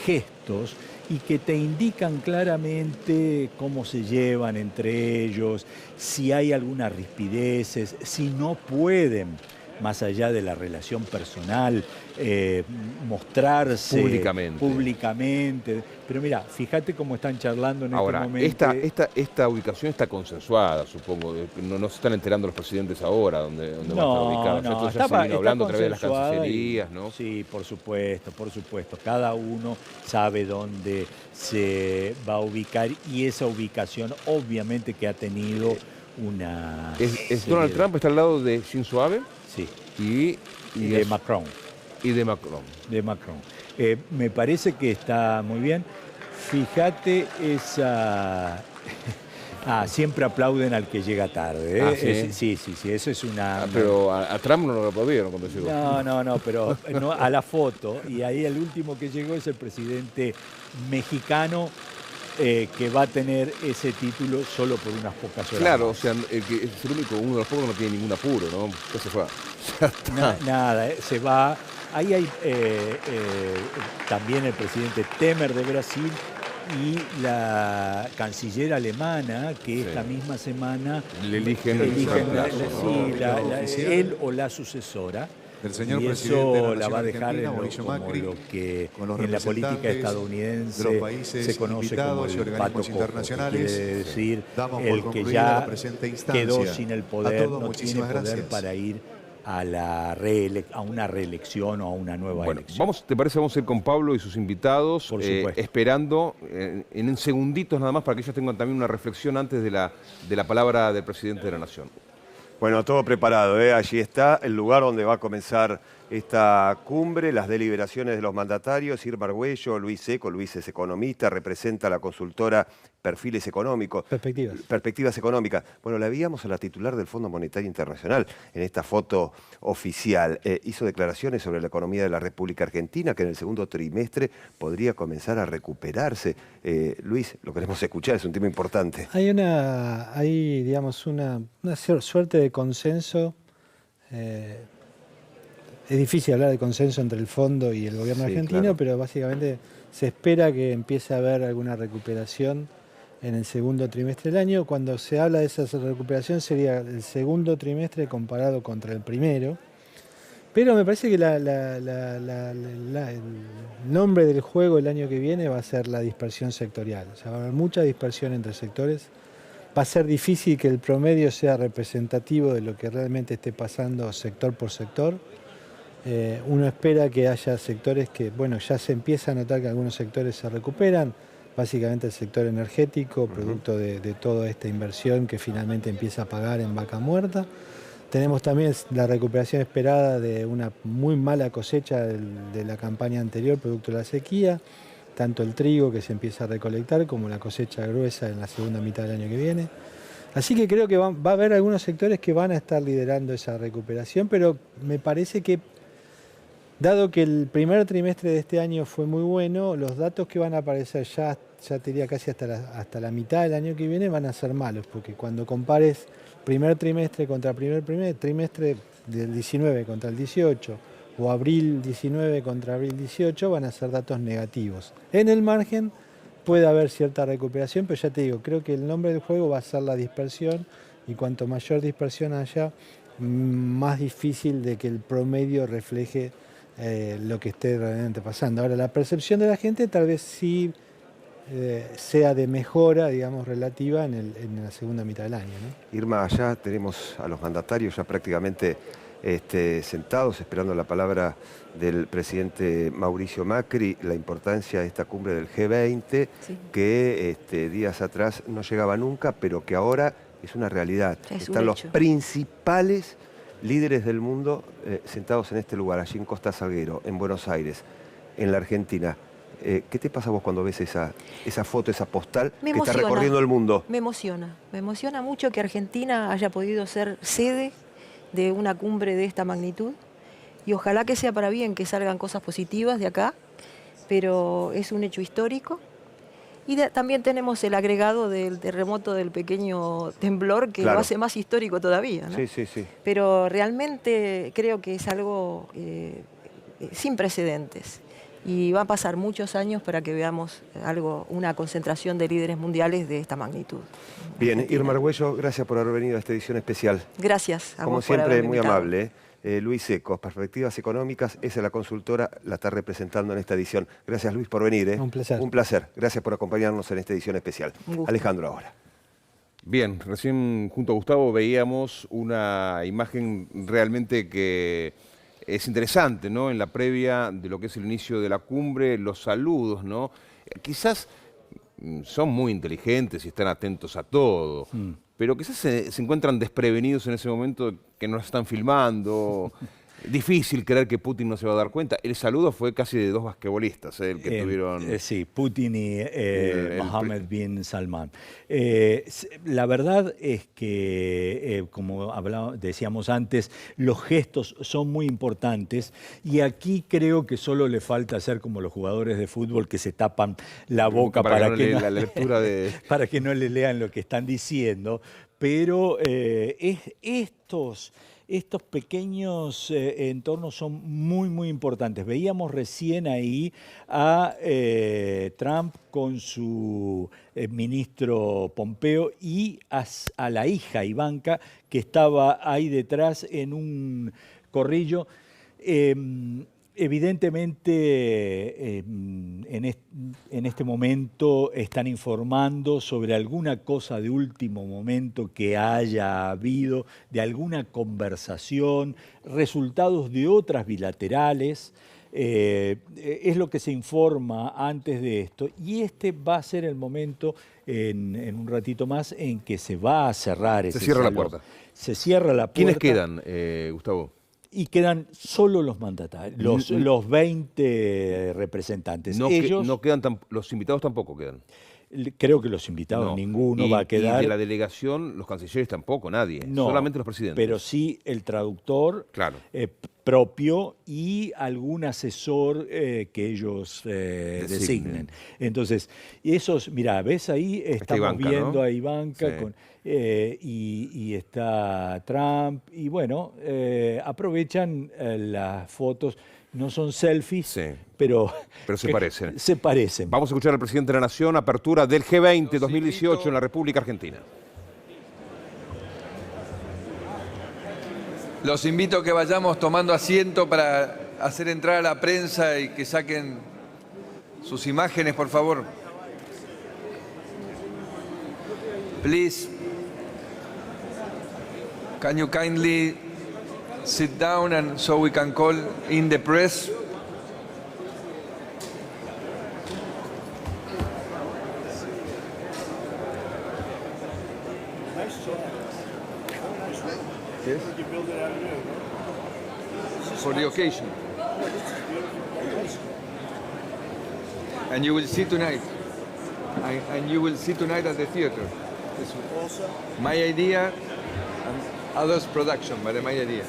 gestos y que te indican claramente cómo se llevan entre ellos, si hay algunas rispideces, si no pueden, más allá de la relación personal, mostrarse públicamente. Pero mira, fíjate cómo están charlando en este momento. Esta ubicación está consensuada, supongo. No se están enterando los presidentes ahora dónde van a estar ubicados. No, Esto ya se vino hablando a través de las cancillerías, ¿no? Sí, por supuesto, por supuesto. Cada uno sabe dónde se va a ubicar y esa ubicación obviamente que ha tenido una... Donald Trump está al lado de Shinzo Abe. Sí. Y de Macron. Y de Macron. De Macron. Me parece que está muy bien. Fíjate esa... siempre aplauden al que llega tarde. ¿Sí? Sí, eso es una... pero a Trump no lo aplaudieron cuando llegó. No, pero no, a la foto. Y ahí el último que llegó es el presidente mexicano, que va a tener ese título solo por unas pocas horas. Claro, o sea, es el único, uno de los pocos que no tiene ningún apuro, ¿no? ¿Qué se fue? Nada, se va. Ahí hay también el presidente Temer de Brasil y la canciller alemana, que esta misma semana le eligen él o la sucesora. Del señor y presidente de eso la va a dejar Mauricio Macri, lo que con los en la política representantes estadounidense de los países se conoce como invitados y el organismos pato cojo, internacionales. que quiere decir Damos por el que concluida ya la presente instancia. quedó sin el poder, A todos, no tiene muchísimas poder gracias. para ir a una reelección o a una nueva elección. ¿Te parece? Vamos a ir con Pablo y sus invitados, Por supuesto. esperando en segunditos nada más para que ellos tengan también una reflexión antes de la palabra del presidente de la Nación. Bueno, todo preparado, allí está el lugar donde va a comenzar esta cumbre, las deliberaciones de los mandatarios. Irma Argüello, Luis Seco, Luis es economista, representa la consultora Perfiles Económicos. Perspectivas Económicas. Bueno, la veíamos a la titular del Fondo Monetario Internacional en esta foto oficial. Hizo declaraciones sobre la economía de la República Argentina, que en el segundo trimestre podría comenzar a recuperarse. Luis, lo queremos escuchar, es un tema importante. Hay digamos, una suerte de consenso. Es difícil hablar de consenso entre el fondo y el gobierno argentino, claro, pero básicamente se espera que empiece a haber alguna recuperación en el segundo trimestre del año. Cuando se habla de esa recuperación sería el segundo trimestre comparado contra el primero. Pero me parece que el nombre del juego el año que viene va a ser la dispersión sectorial. O sea, va a haber mucha dispersión entre sectores. Va a ser difícil que el promedio sea representativo de lo que realmente esté pasando sector por sector. Uno espera que haya sectores que, bueno, ya se empieza a notar que algunos sectores se recuperan, básicamente el sector energético, producto de toda esta inversión que finalmente empieza a pagar en vaca muerta. Tenemos también la recuperación esperada de una muy mala cosecha de la campaña anterior, producto de la sequía, tanto el trigo que se empieza a recolectar como la cosecha gruesa en la segunda mitad del año que viene. Así que creo que va a haber algunos sectores que van a estar liderando esa recuperación, pero me parece que, dado que el primer trimestre de este año fue muy bueno, los datos que van a aparecer ya te diría casi hasta la mitad del año que viene van a ser malos, porque cuando compares primer trimestre contra primer trimestre del 19 contra el 18 o abril 19 contra abril 18 van a ser datos negativos. En el margen puede haber cierta recuperación, pero ya te digo, creo que el nombre del juego va a ser la dispersión y cuanto mayor dispersión haya, más difícil de que el promedio refleje lo que esté realmente pasando. Ahora, la percepción de la gente tal vez sí sea de mejora, digamos, relativa en la segunda mitad del año, ¿no? Irma, allá tenemos a los mandatarios ya prácticamente sentados, esperando la palabra del presidente Mauricio Macri, la importancia de esta cumbre del G20, que días atrás no llegaba nunca, pero que ahora es una realidad. Están los principales líderes del mundo sentados en este lugar, allí en Costa Salguero, en Buenos Aires, en la Argentina. ¿Qué te pasa a vos cuando ves esa foto, esa postal Me que está emociona. recorriendo el mundo? Me emociona mucho que Argentina haya podido ser sede de una cumbre de esta magnitud y ojalá que sea para bien, que salgan cosas positivas de acá, pero es un hecho histórico. Y también tenemos el agregado del terremoto del pequeño temblor que lo hace más histórico todavía, ¿no? Sí. Pero realmente creo que es algo sin precedentes. Y va a pasar muchos años para que veamos una concentración de líderes mundiales de esta magnitud. Bien, Irma Argüello, gracias por haber venido a esta edición especial. Gracias a Como vos por siempre, haberme muy invitado. amable. Luis Seco, Perspectivas Económicas, esa es la consultora, la está representando en esta edición. Gracias, Luis, por venir. Un placer. Un placer. Gracias por acompañarnos en esta edición especial. Alejandro, ahora. Bien, recién junto a Gustavo veíamos una imagen realmente que es interesante, ¿no? En la previa de lo que es el inicio de la cumbre, los saludos, ¿no? Quizás son muy inteligentes y están atentos a todo, pero quizás se encuentran desprevenidos en ese momento que nos están filmando. Difícil creer que Putin no se va a dar cuenta. El saludo fue casi de dos basquetbolistas, el que tuvieron... Sí, Putin y Mohammed bin Salman. La verdad es que, como decíamos antes, los gestos son muy importantes y aquí creo que solo le falta hacer como los jugadores de fútbol que se tapan la boca para que no, la lectura de... para que no le lean lo que están diciendo. Pero estos pequeños entornos son muy, muy importantes. Veíamos recién ahí a Trump con su ministro Pompeo y a la hija Ivanka, que estaba ahí detrás en un corrillo. Evidentemente, en este momento están informando sobre alguna cosa de último momento que haya habido, de alguna conversación, resultados de otras bilaterales. Es lo que se informa antes de esto y este va a ser el momento en un ratito más en que se va a cerrar ese Se cierra la salón. puerta. Se cierra la puerta. ¿Quiénes quedan, Gustavo? Y quedan solo los mandatarios, los 20 representantes. Ellos, no quedan los invitados tampoco quedan. Creo que los invitados, ninguno va a quedar. Y de la delegación, los cancilleres tampoco, nadie. No, solamente los presidentes. Pero sí el traductor propio y algún asesor que ellos designen. Entonces, esos, mira, ves ahí, estamos Ivanka, viendo, ¿no?, a Ivanka sí, y está Trump. Y bueno, aprovechan las fotos. No son selfies, sí, pero se parecen. Se parecen. Vamos a escuchar al presidente de la Nación, apertura del G20 2018 en la República Argentina. Los invito a que vayamos tomando asiento para hacer entrar a la prensa y que saquen sus imágenes, por favor. Please, can you kindly sit down and so we can call in the press. Yes? For the occasion. And you will see tonight. And you will see tonight at the theater. It's my idea and others' production, but my idea.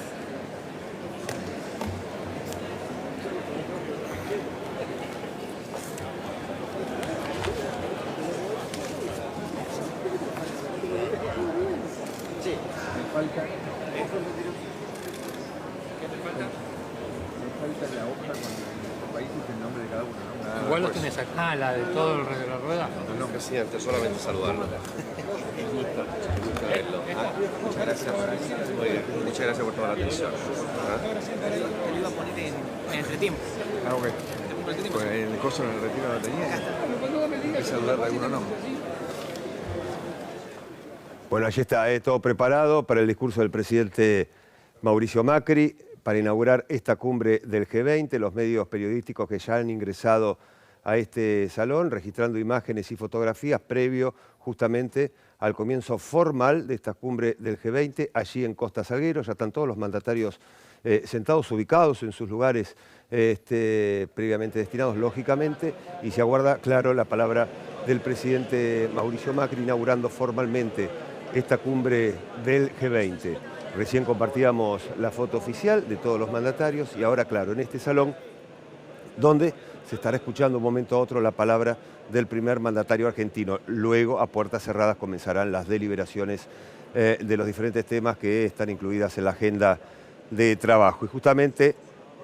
Falta. ¿Qué te falta? Me falta la hoja con los países y el nombre de cada uno, ¿no? Igual lo tenés acá, la de todo el de la rueda. No, presidente, solamente saludarlo. Muchas gracias. Muy bien, muchas gracias por toda la atención. Te iba a poner en entretiempo. Ah, ok. Pues el coso en el retiro lo tenía. Hay que saludar de alguno no. Bueno, allí está, todo preparado para el discurso del presidente Mauricio Macri para inaugurar esta cumbre del G20, los medios periodísticos que ya han ingresado a este salón, registrando imágenes y fotografías previo justamente al comienzo formal de esta cumbre del G20, allí en Costa Salguero. Ya están todos los mandatarios sentados, ubicados en sus lugares previamente destinados, lógicamente, y se aguarda, claro, la palabra del presidente Mauricio Macri inaugurando formalmente esta cumbre del G20. Recién compartíamos la foto oficial de todos los mandatarios y ahora, claro, en este salón, donde se estará escuchando un momento a otro la palabra del primer mandatario argentino. Luego, a puertas cerradas, comenzarán las deliberaciones de los diferentes temas que están incluidas en la agenda de trabajo. Y justamente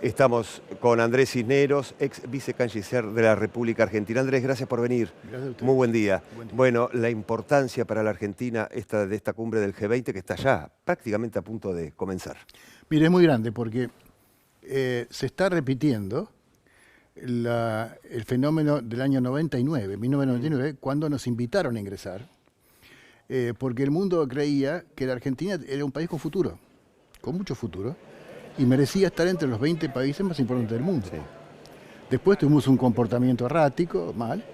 estamos con Andrés Cisneros, ex vicecanciller de la República Argentina. Andrés, gracias por venir. Gracias a usted. Muy buen día. Bueno, la importancia para la Argentina de esta cumbre del G20 que está ya prácticamente a punto de comenzar. Mire, es muy grande porque se está repitiendo el fenómeno del año 1999, cuando nos invitaron a ingresar, porque el mundo creía que la Argentina era un país con futuro, con mucho futuro, y merecía estar entre los 20 países más importantes del mundo. Sí. Después tuvimos un comportamiento errático, mal,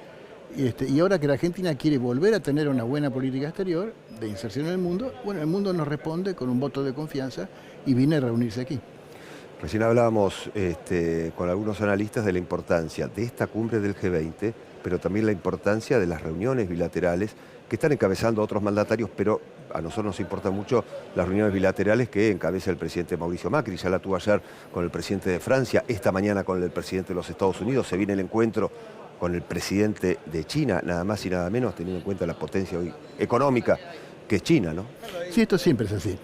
y ahora que la Argentina quiere volver a tener una buena política exterior de inserción en el mundo, bueno, el mundo nos responde con un voto de confianza y viene a reunirse aquí. Recién hablábamos con algunos analistas de la importancia de esta cumbre del G20, pero también la importancia de las reuniones bilaterales que están encabezando otros mandatarios, pero a nosotros nos importan mucho las reuniones bilaterales que encabeza el presidente Mauricio Macri. Ya la tuvo ayer con el presidente de Francia, esta mañana con el presidente de los Estados Unidos. Se viene el encuentro con el presidente de China, nada más y nada menos, teniendo en cuenta la potencia hoy económica que es China, ¿no? Sí, esto siempre es así.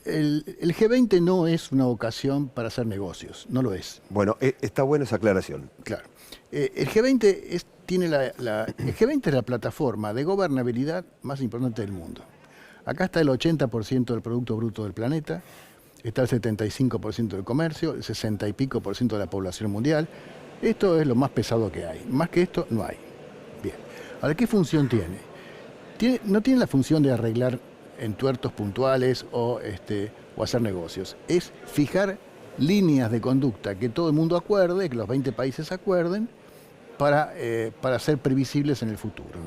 El G20 no es una ocasión para hacer negocios, no lo es. Bueno, está buena esa aclaración. Claro. El G20 el G20 es la plataforma de gobernabilidad más importante del mundo. Acá está el 80% del Producto Bruto del planeta, está el 75% del comercio, el 60 y pico % de la población mundial. Esto es lo más pesado que hay. Más que esto no hay. Bien. Ahora, ¿qué función tiene? No tiene la función de arreglar entuertos puntuales o hacer negocios. Es fijar líneas de conducta que todo el mundo acuerde, que los 20 países acuerden, para ser previsibles en el futuro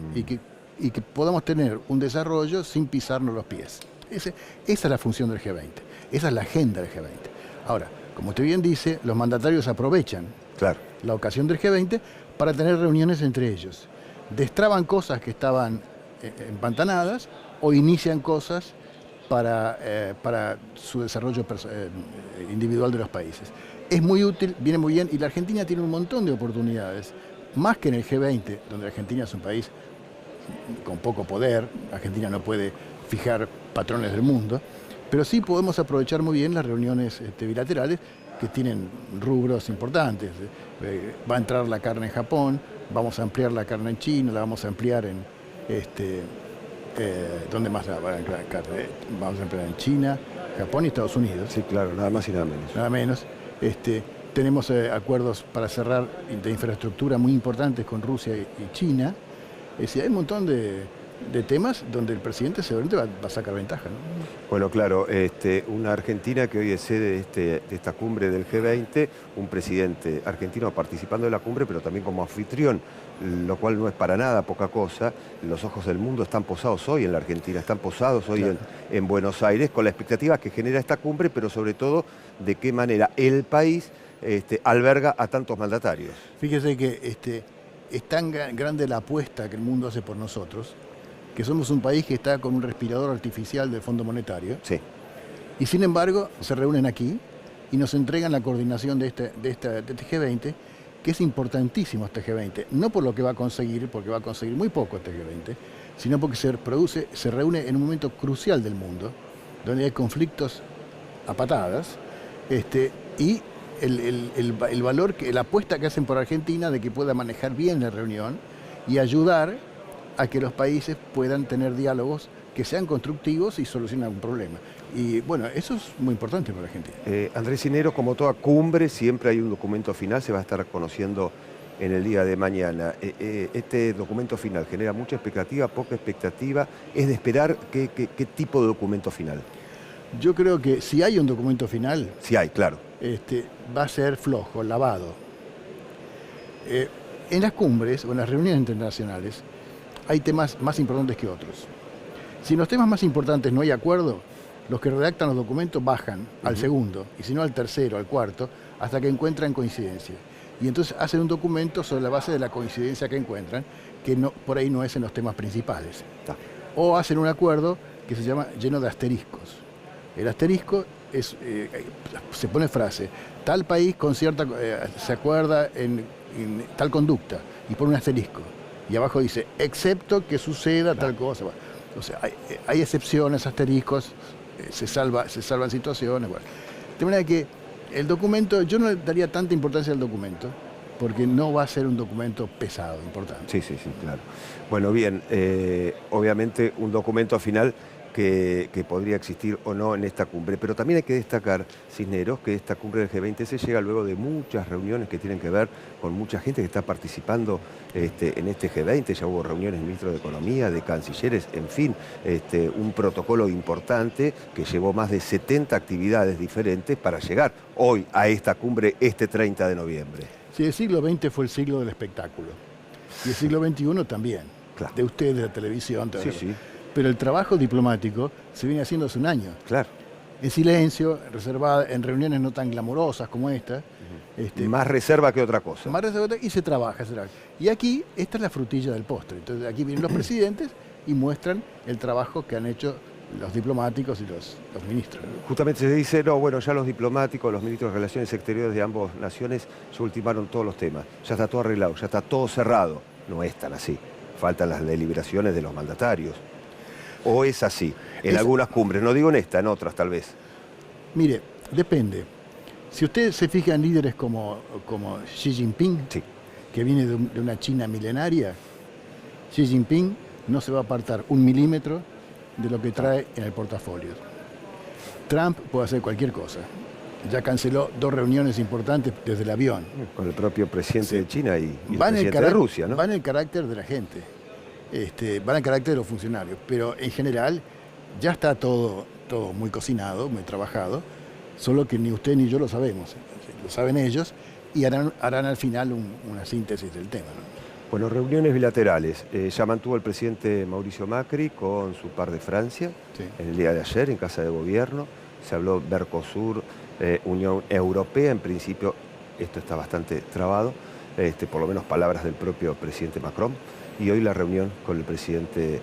y que podamos tener un desarrollo sin pisarnos los pies. Esa es la función del G20, esa es la agenda del G20. Ahora, como usted bien dice, los mandatarios aprovechan la ocasión del G20 para tener reuniones entre ellos. Destraban cosas que estaban empantanadas o inician cosas para su desarrollo individual de los países. Es muy útil, viene muy bien, y la Argentina tiene un montón de oportunidades, más que en el G20, donde Argentina es un país con poco poder. Argentina no puede fijar patrones del mundo, pero sí podemos aprovechar muy bien las reuniones bilaterales que tienen rubros importantes. Va a entrar la carne en Japón, vamos a ampliar la carne en China, la vamos a ampliar en... ¿dónde más la va a entrar la carne? Vamos a ampliar en China, Japón y Estados Unidos. Sí, claro, nada más y nada menos. Nada menos. Tenemos acuerdos para cerrar de infraestructura muy importantes con Rusia y China. Es decir, hay un montón de temas donde el presidente seguramente va a sacar ventaja, ¿no? Bueno, claro, una Argentina que hoy es sede de esta cumbre del G20, un presidente argentino participando de la cumbre, pero también como anfitrión, lo cual no es para nada poca cosa. Los ojos del mundo están posados hoy en la Argentina, están posados hoy en Buenos Aires, con la expectativa que genera esta cumbre, pero sobre todo de qué manera el país alberga a tantos mandatarios. Fíjese que es tan grande la apuesta que el mundo hace por nosotros, que somos un país que está con un respirador artificial del Fondo Monetario. Sí. Y sin embargo, se reúnen aquí y nos entregan la coordinación de este G20, que es importantísimo este G20. No por lo que va a conseguir, porque va a conseguir muy poco este G20, sino porque se reúne en un momento crucial del mundo, donde hay conflictos a patadas, y el valor, la apuesta que hacen por Argentina de que pueda manejar bien la reunión y ayudar a que los países puedan tener diálogos que sean constructivos y solucionen algún problema. Y bueno, eso es muy importante para Argentina. Andrés Cisneros, como toda cumbre, siempre hay un documento final, se va a estar conociendo en el día de mañana. Este documento final genera mucha expectativa, poca expectativa. ¿Es de esperar qué tipo de documento final? Yo creo que si hay un documento final... Sí hay, claro. Va a ser flojo, lavado. En las cumbres o en las reuniones internacionales hay temas más importantes que otros. Si en los temas más importantes no hay acuerdo, los que redactan los documentos bajan al segundo, y si no al tercero, al cuarto, hasta que encuentran coincidencia. Y entonces hacen un documento sobre la base de la coincidencia que encuentran, que no, por ahí no es en los temas principales. O hacen un acuerdo que se llama lleno de asteriscos. El asterisco es, se pone frase, tal país con cierta, se acuerda en tal conducta, y pone un asterisco. Y abajo dice, excepto que suceda tal cosa. O sea, hay excepciones, asteriscos, se salvan situaciones. Bueno. De manera que el documento, yo no le daría tanta importancia al documento, porque no va a ser un documento pesado, importante. Sí, claro. Bueno, bien, obviamente un documento final que podría existir o no en esta cumbre, pero también hay que destacar, Cisneros, que esta cumbre del G20 se llega luego de muchas reuniones que tienen que ver con mucha gente que está participando en este G20, ya hubo reuniones de ministros de Economía, de cancilleres, en fin, un protocolo importante que llevó más de 70 actividades diferentes para llegar hoy a esta cumbre este 30 de noviembre. Sí, el siglo XX fue el siglo del espectáculo, y el siglo XXI también, de ustedes, de la televisión, sí. Pero el trabajo diplomático se viene haciendo hace un año. Claro. En silencio, reservada, en reuniones no tan glamorosas como esta. Más reserva que otra cosa. Más reserva y se trabaja. Y aquí, esta es la frutilla del postre. Entonces aquí vienen los presidentes y muestran el trabajo que han hecho los diplomáticos y los ministros. Justamente se dice, no, bueno, ya los diplomáticos, los ministros de Relaciones Exteriores de ambas naciones ya ultimaron todos los temas. Ya está todo arreglado, ya está todo cerrado. No es tan así. Faltan las deliberaciones de los mandatarios. ¿O es así? En algunas cumbres, no digo en esta, en otras tal vez. Mire, depende. Si usted se fija en líderes como Xi Jinping, que viene de una China milenaria, Xi Jinping no se va a apartar 1 milímetro de lo que trae en el portafolio. Trump puede hacer cualquier cosa. Ya canceló 2 reuniones importantes desde el avión. Con el propio presidente de China y el presidente de Rusia, ¿no? Va en el carácter de la gente. Va en el carácter de los funcionarios, pero en general ya está todo muy cocinado, muy trabajado, solo que ni usted ni yo lo sabemos, lo saben ellos y harán al final una síntesis del tema, ¿no? Bueno, reuniones bilaterales, ya mantuvo el presidente Mauricio Macri con su par de Francia, en el día de ayer en Casa de Gobierno, se habló Mercosur, Unión Europea, en principio esto está bastante trabado, por lo menos palabras del propio presidente Macron. Y hoy la reunión con el presidente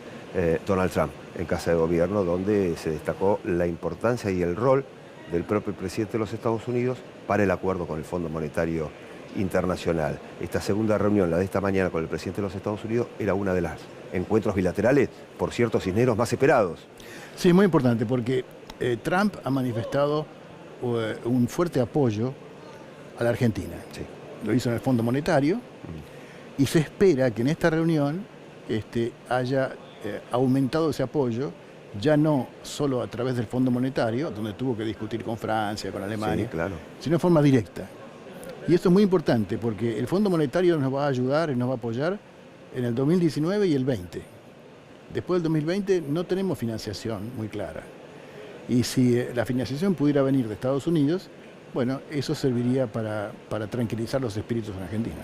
Donald Trump en Casa de Gobierno, donde se destacó la importancia y el rol del propio presidente de los Estados Unidos para el acuerdo con el Fondo Monetario Internacional. Esta segunda reunión, la de esta mañana con el presidente de los Estados Unidos, era una de los encuentros bilaterales, por cierto, Cisneros, más esperados. Sí, es muy importante porque Trump ha manifestado un fuerte apoyo a la Argentina. Sí. Lo hizo en el Fondo Monetario. Y se espera que en esta reunión haya aumentado ese apoyo, ya no solo a través del Fondo Monetario, donde tuvo que discutir con Francia, con Alemania, sino de forma directa. Y esto es muy importante porque el Fondo Monetario nos va a ayudar y nos va a apoyar en el 2019 y el 20. Después del 2020 no tenemos financiación muy clara. Y si la financiación pudiera venir de Estados Unidos, bueno, eso serviría para tranquilizar los espíritus en Argentina.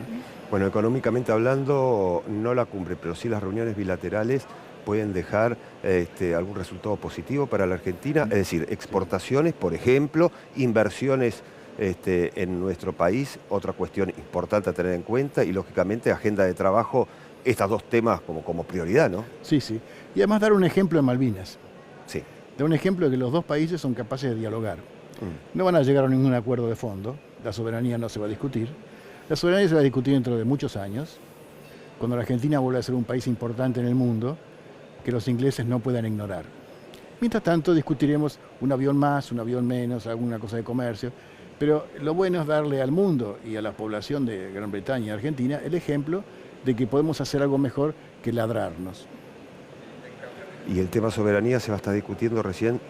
Bueno, económicamente hablando, no la cumbre, pero sí las reuniones bilaterales pueden dejar algún resultado positivo para la Argentina, es decir, exportaciones, por ejemplo, inversiones en nuestro país, otra cuestión importante a tener en cuenta y, lógicamente, agenda de trabajo, estos 2 temas como prioridad, ¿no? Sí. Y además dar un ejemplo en Malvinas. Sí. Dar un ejemplo de que los 2 países son capaces de dialogar. No van a llegar a ningún acuerdo de fondo, la soberanía no se va a discutir. La soberanía se va a discutir dentro de muchos años, cuando la Argentina vuelva a ser un país importante en el mundo, que los ingleses no puedan ignorar. Mientras tanto discutiremos un avión más, un avión menos, alguna cosa de comercio, pero lo bueno es darle al mundo y a la población de Gran Bretaña y Argentina el ejemplo de que podemos hacer algo mejor que ladrarnos. Y el tema soberanía se va a estar discutiendo recién.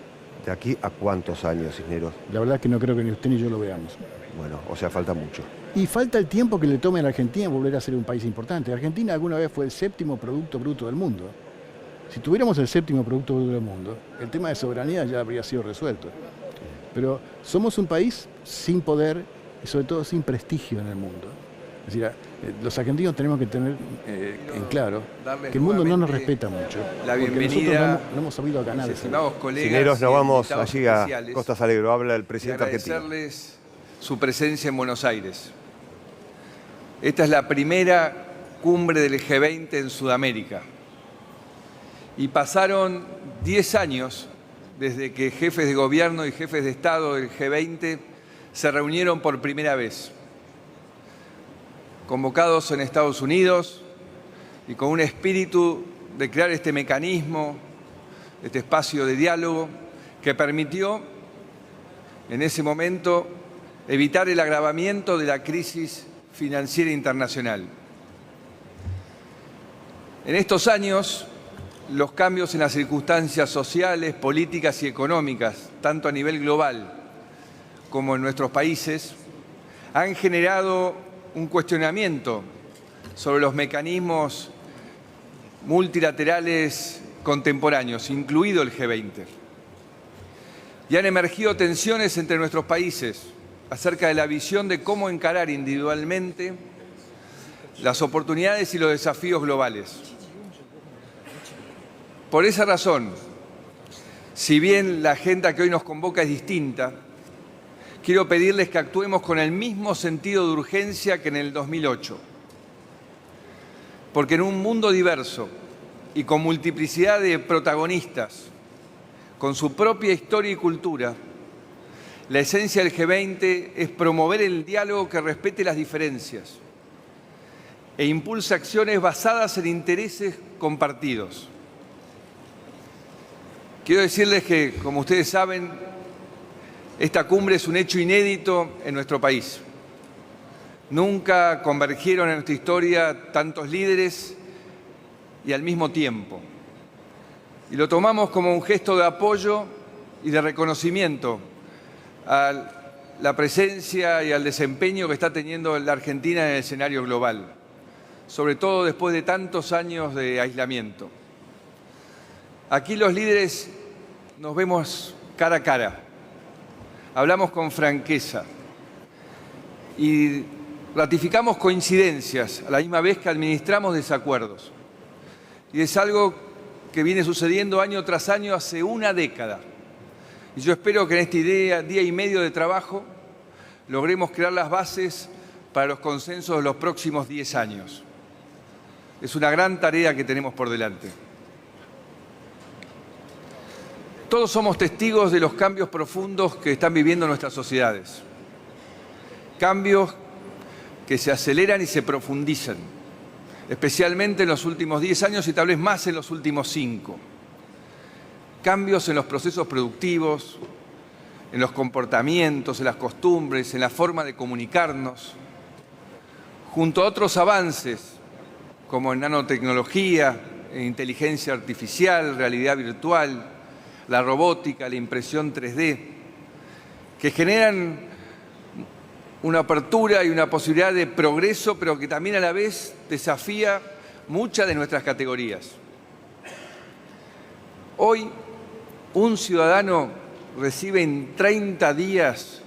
¿De aquí a cuántos años, Cisneros? La verdad es que no creo que ni usted ni yo lo veamos. Bueno, o sea, falta mucho. Y falta el tiempo que le tome a la Argentina volver a ser un país importante. Argentina alguna vez fue el 7º Producto Bruto del mundo. Si tuviéramos el 7º Producto Bruto del mundo, el tema de soberanía ya habría sido resuelto. Pero somos un país sin poder y sobre todo sin prestigio en el mundo. Es decir, los argentinos tenemos que tener en claro que el mundo no nos respeta mucho. La bienvenida. Porque nosotros no hemos sabido ganar. Estimados colegas, Sineros, nos vamos allí a especiales, Costa Salegro. Habla el presidente argentino. agradecerles su presencia en Buenos Aires. Esta es la primera cumbre del G20 en Sudamérica. Y pasaron 10 años desde que jefes de gobierno y jefes de Estado del G20 se reunieron por primera vez, convocados en Estados Unidos y con un espíritu de crear este mecanismo, este espacio de diálogo que permitió en ese momento evitar el agravamiento de la crisis financiera internacional. En estos años, los cambios en las circunstancias sociales, políticas y económicas, tanto a nivel global como en nuestros países, han generado un cuestionamiento sobre los mecanismos multilaterales contemporáneos, incluido el G20. Y han emergido tensiones entre nuestros países acerca de la visión de cómo encarar individualmente las oportunidades y los desafíos globales. Por esa razón, si bien la agenda que hoy nos convoca es distinta, quiero pedirles que actuemos con el mismo sentido de urgencia que en el 2008. Porque en un mundo diverso y con multiplicidad de protagonistas, con su propia historia y cultura, la esencia del G20 es promover el diálogo que respete las diferencias e impulsa acciones basadas en intereses compartidos. Quiero decirles que, como ustedes saben, esta cumbre es un hecho inédito en nuestro país. Nunca convergieron en nuestra historia tantos líderes y al mismo tiempo. Y lo tomamos como un gesto de apoyo y de reconocimiento a la presencia y al desempeño que está teniendo la Argentina en el escenario global, sobre todo después de tantos años de aislamiento. Aquí los líderes nos vemos cara a cara, hablamos con franqueza y ratificamos coincidencias a la misma vez que administramos desacuerdos. Y es algo que viene sucediendo año tras año hace una década. Y yo espero que en este día y medio de trabajo logremos crear las bases para los consensos de los próximos 10 años. Es una gran tarea que tenemos por delante. Todos somos testigos de los cambios profundos que están viviendo nuestras sociedades. Cambios que se aceleran y se profundizan, especialmente en los últimos 10 años y tal vez más en los últimos 5. Cambios en los procesos productivos, en los comportamientos, en las costumbres, en la forma de comunicarnos, junto a otros avances como en nanotecnología, en inteligencia artificial, realidad virtual, la robótica, la impresión 3D, que generan una apertura y una posibilidad de progreso, pero que también a la vez desafía muchas de nuestras categorías. Hoy, un ciudadano recibe en 30 días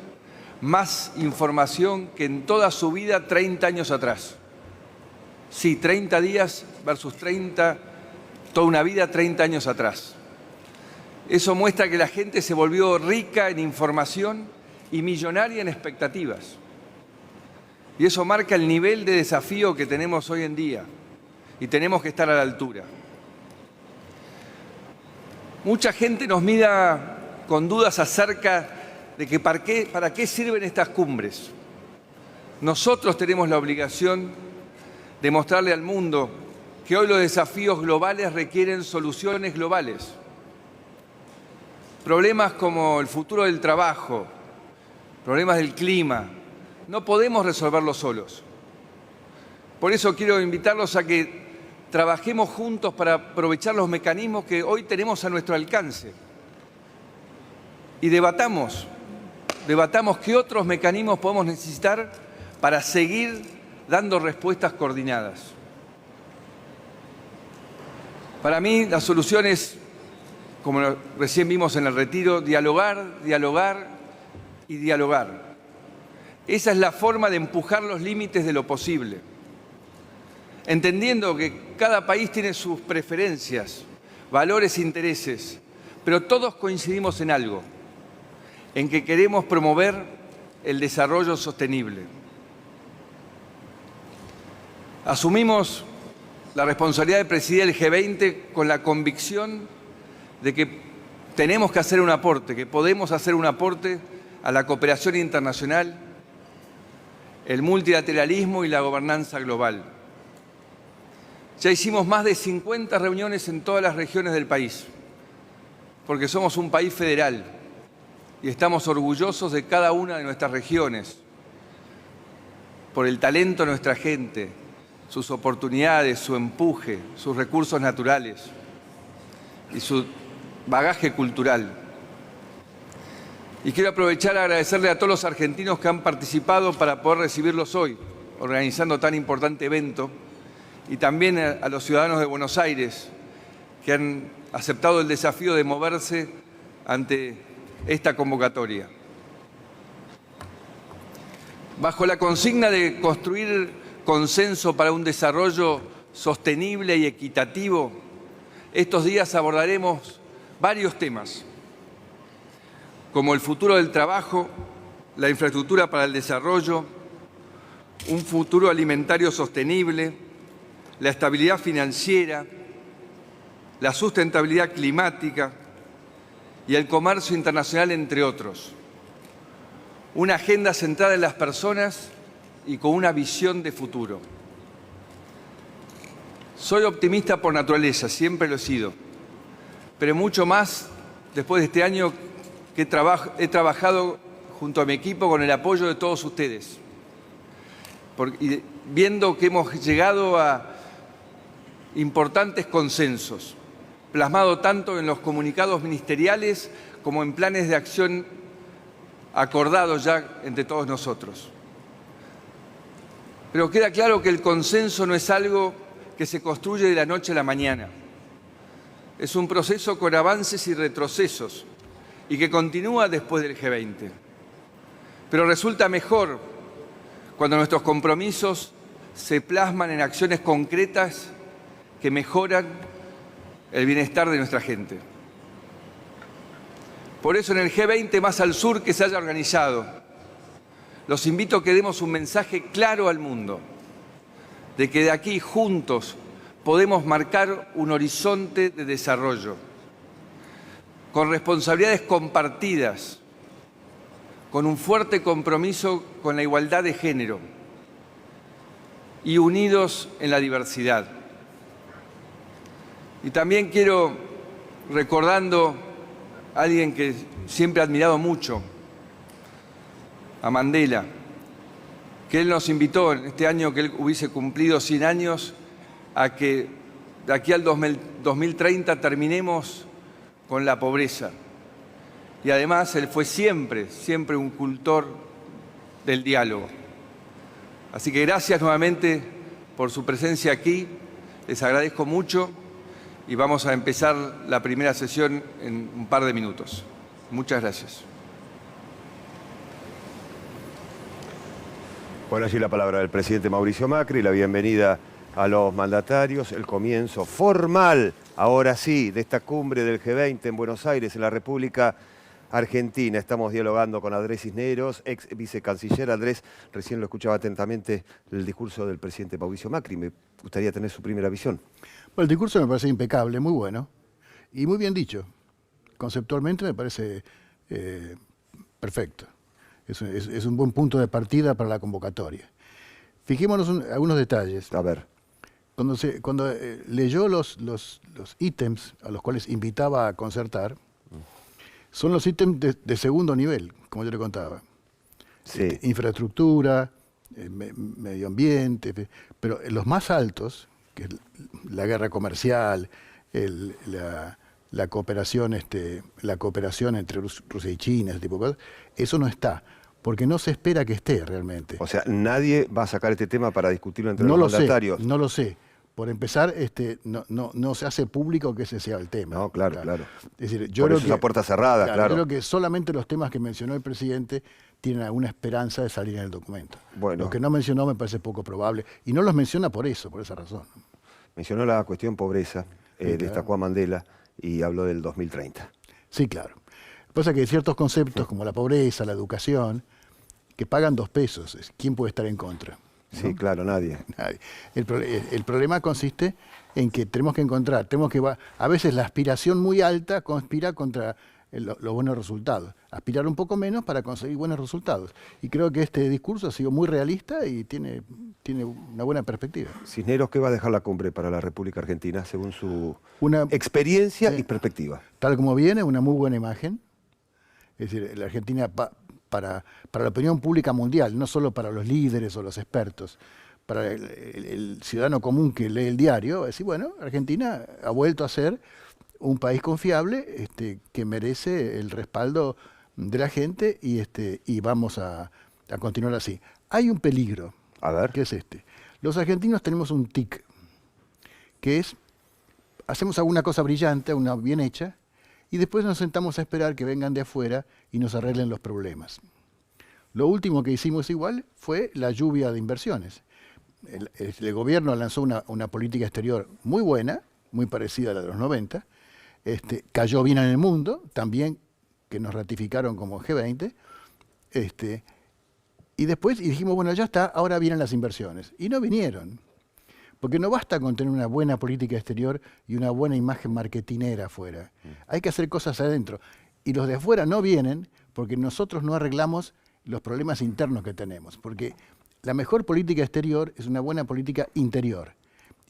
más información que en toda su vida 30 años atrás. Sí, 30 días versus 30, toda una vida 30 años atrás. Eso muestra que la gente se volvió rica en información y millonaria en expectativas. Y eso marca el nivel de desafío que tenemos hoy en día. Y tenemos que estar a la altura. Mucha gente nos mira con dudas acerca de que para qué sirven estas cumbres. Nosotros tenemos la obligación de mostrarle al mundo que hoy los desafíos globales requieren soluciones globales. Problemas como el futuro del trabajo, problemas del clima, no podemos resolverlos solos. Por eso quiero invitarlos a que trabajemos juntos para aprovechar los mecanismos que hoy tenemos a nuestro alcance. Y debatamos qué otros mecanismos podemos necesitar para seguir dando respuestas coordinadas. Para mí, la solución es, como recién vimos en el retiro, dialogar, dialogar y dialogar. Esa es la forma de empujar los límites de lo posible, entendiendo que cada país tiene sus preferencias, valores e intereses, pero todos coincidimos en algo, en que queremos promover el desarrollo sostenible. Asumimos la responsabilidad de presidir el G20 con la convicción de que tenemos que hacer un aporte, que podemos hacer un aporte a la cooperación internacional, el multilateralismo y la gobernanza global. Ya hicimos más de 50 reuniones en todas las regiones del país, porque somos un país federal y estamos orgullosos de cada una de nuestras regiones, por el talento de nuestra gente, sus oportunidades, su empuje, sus recursos naturales y su bagaje cultural. Y quiero aprovechar a agradecerle a todos los argentinos que han participado para poder recibirlos hoy, organizando tan importante evento, y también a los ciudadanos de Buenos Aires que han aceptado el desafío de moverse ante esta convocatoria. Bajo la consigna de construir consenso para un desarrollo sostenible y equitativo, estos días abordaremos varios temas, como el futuro del trabajo, la infraestructura para el desarrollo, un futuro alimentario sostenible, la estabilidad financiera, la sustentabilidad climática y el comercio internacional, entre otros. Una agenda centrada en las personas y con una visión de futuro. Soy optimista por naturaleza, siempre lo he sido, pero mucho más después de este año que he trabajado junto a mi equipo con el apoyo de todos ustedes, y viendo que hemos llegado a importantes consensos, plasmado tanto en los comunicados ministeriales como en planes de acción acordados ya entre todos nosotros. Pero queda claro que el consenso no es algo que se construye de la noche a la mañana. Es un proceso con avances y retrocesos y que continúa después del G20. Pero resulta mejor cuando nuestros compromisos se plasman en acciones concretas que mejoran el bienestar de nuestra gente. Por eso en el G20 más al sur que se haya organizado, los invito a que demos un mensaje claro al mundo de que de aquí juntos podemos marcar un horizonte de desarrollo, con responsabilidades compartidas, con un fuerte compromiso con la igualdad de género y unidos en la diversidad. Y también quiero, recordando a alguien que siempre he admirado mucho, a Mandela, que él nos invitó en este año que él hubiese cumplido 100 años a que de aquí al 2030 terminemos con la pobreza. Y además él fue siempre un cultor del diálogo. Así que gracias nuevamente por su presencia aquí, les agradezco mucho y vamos a empezar la primera sesión en un par de minutos. Muchas gracias. Bueno, allí la palabra del presidente Mauricio Macri, la bienvenida a los mandatarios, el comienzo formal, ahora sí, de esta cumbre del G20 en Buenos Aires, en la República Argentina. Estamos dialogando con Andrés Cisneros, ex vicecanciller. Andrés, recién lo escuchaba atentamente el discurso del presidente Mauricio Macri. Me gustaría tener su primera visión. Bueno, el discurso me parece impecable, muy bueno y muy bien dicho. Conceptualmente me parece perfecto. Es un buen punto de partida para la convocatoria. Fijémonos algunos detalles. A ver. Cuando leyó los ítems a los cuales invitaba a concertar, son los ítems de segundo nivel, como yo le contaba. Sí. Infraestructura, medio ambiente, pero los más altos, que es la guerra comercial, la cooperación entre Rusia y China, ese tipo de cosas, eso no está, porque no se espera que esté realmente. O sea, nadie va a sacar este tema para discutirlo entre los mandatarios. No lo sé, Por empezar, no se hace público que ese sea el tema. No, claro. Es decir, yo por creo eso que, esa puerta cerrada, claro. Yo creo que solamente los temas que mencionó el presidente tienen alguna esperanza de salir en el documento. Bueno. Los que no mencionó me parece poco probable. Y no los menciona por esa razón. Mencionó la cuestión pobreza, claro. destacó a Mandela y habló del 2030. Sí, claro. Lo que pasa es que hay ciertos conceptos como la pobreza, la educación, que pagan 2 pesos. ¿Quién puede estar en contra? ¿No? Sí, claro, nadie. El problema consiste en que tenemos que encontrar, a veces la aspiración muy alta conspira contra los buenos resultados. Aspirar un poco menos para conseguir buenos resultados. Y creo que este discurso ha sido muy realista y tiene una buena perspectiva. Cisneros, ¿qué va a dejar la cumbre para la República Argentina según su experiencia y perspectiva? Tal como viene, una muy buena imagen. Es decir, la Argentina para la opinión pública mundial, no solo para los líderes o los expertos, para el ciudadano común que lee el diario, va a decir, bueno, Argentina ha vuelto a ser un país confiable que merece el respaldo de la gente y vamos a continuar así. Hay un peligro, que es este. Los argentinos tenemos un tic, que es, hacemos alguna cosa brillante, una bien hecha, y después nos sentamos a esperar que vengan de afuera y nos arreglen los problemas. Lo último que hicimos igual fue la lluvia de inversiones. El gobierno lanzó una política exterior muy buena, muy parecida a la de los 90, cayó bien en el mundo, también que nos ratificaron como G20, y después dijimos, bueno, ya está, ahora vienen las inversiones. Y no vinieron. Porque no basta con tener una buena política exterior y una buena imagen marketinera afuera. Hay que hacer cosas adentro. Y los de afuera no vienen porque nosotros no arreglamos los problemas internos que tenemos. Porque la mejor política exterior es una buena política interior.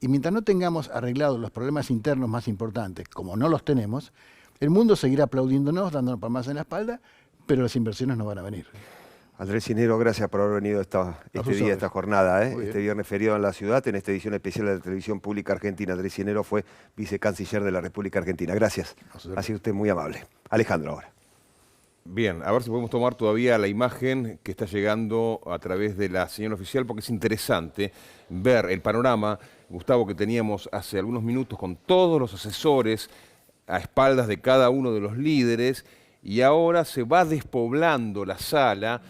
Y mientras no tengamos arreglados los problemas internos más importantes, como no los tenemos, el mundo seguirá aplaudiéndonos, dándonos palmas en la espalda, pero las inversiones no van a venir. Andrés Cisneros, gracias por haber venido este día, esta jornada, este viernes feriado en la ciudad, en esta edición especial de la Televisión Pública Argentina. Andrés Cisneros fue vicecanciller de la República Argentina. Gracias. Ha sido usted muy amable. Alejandro, ahora. Bien, a ver si podemos tomar todavía la imagen que está llegando a través de la señal oficial, porque es interesante ver el panorama, Gustavo, que teníamos hace algunos minutos con todos los asesores a espaldas de cada uno de los líderes. Y ahora se va despoblando la sala,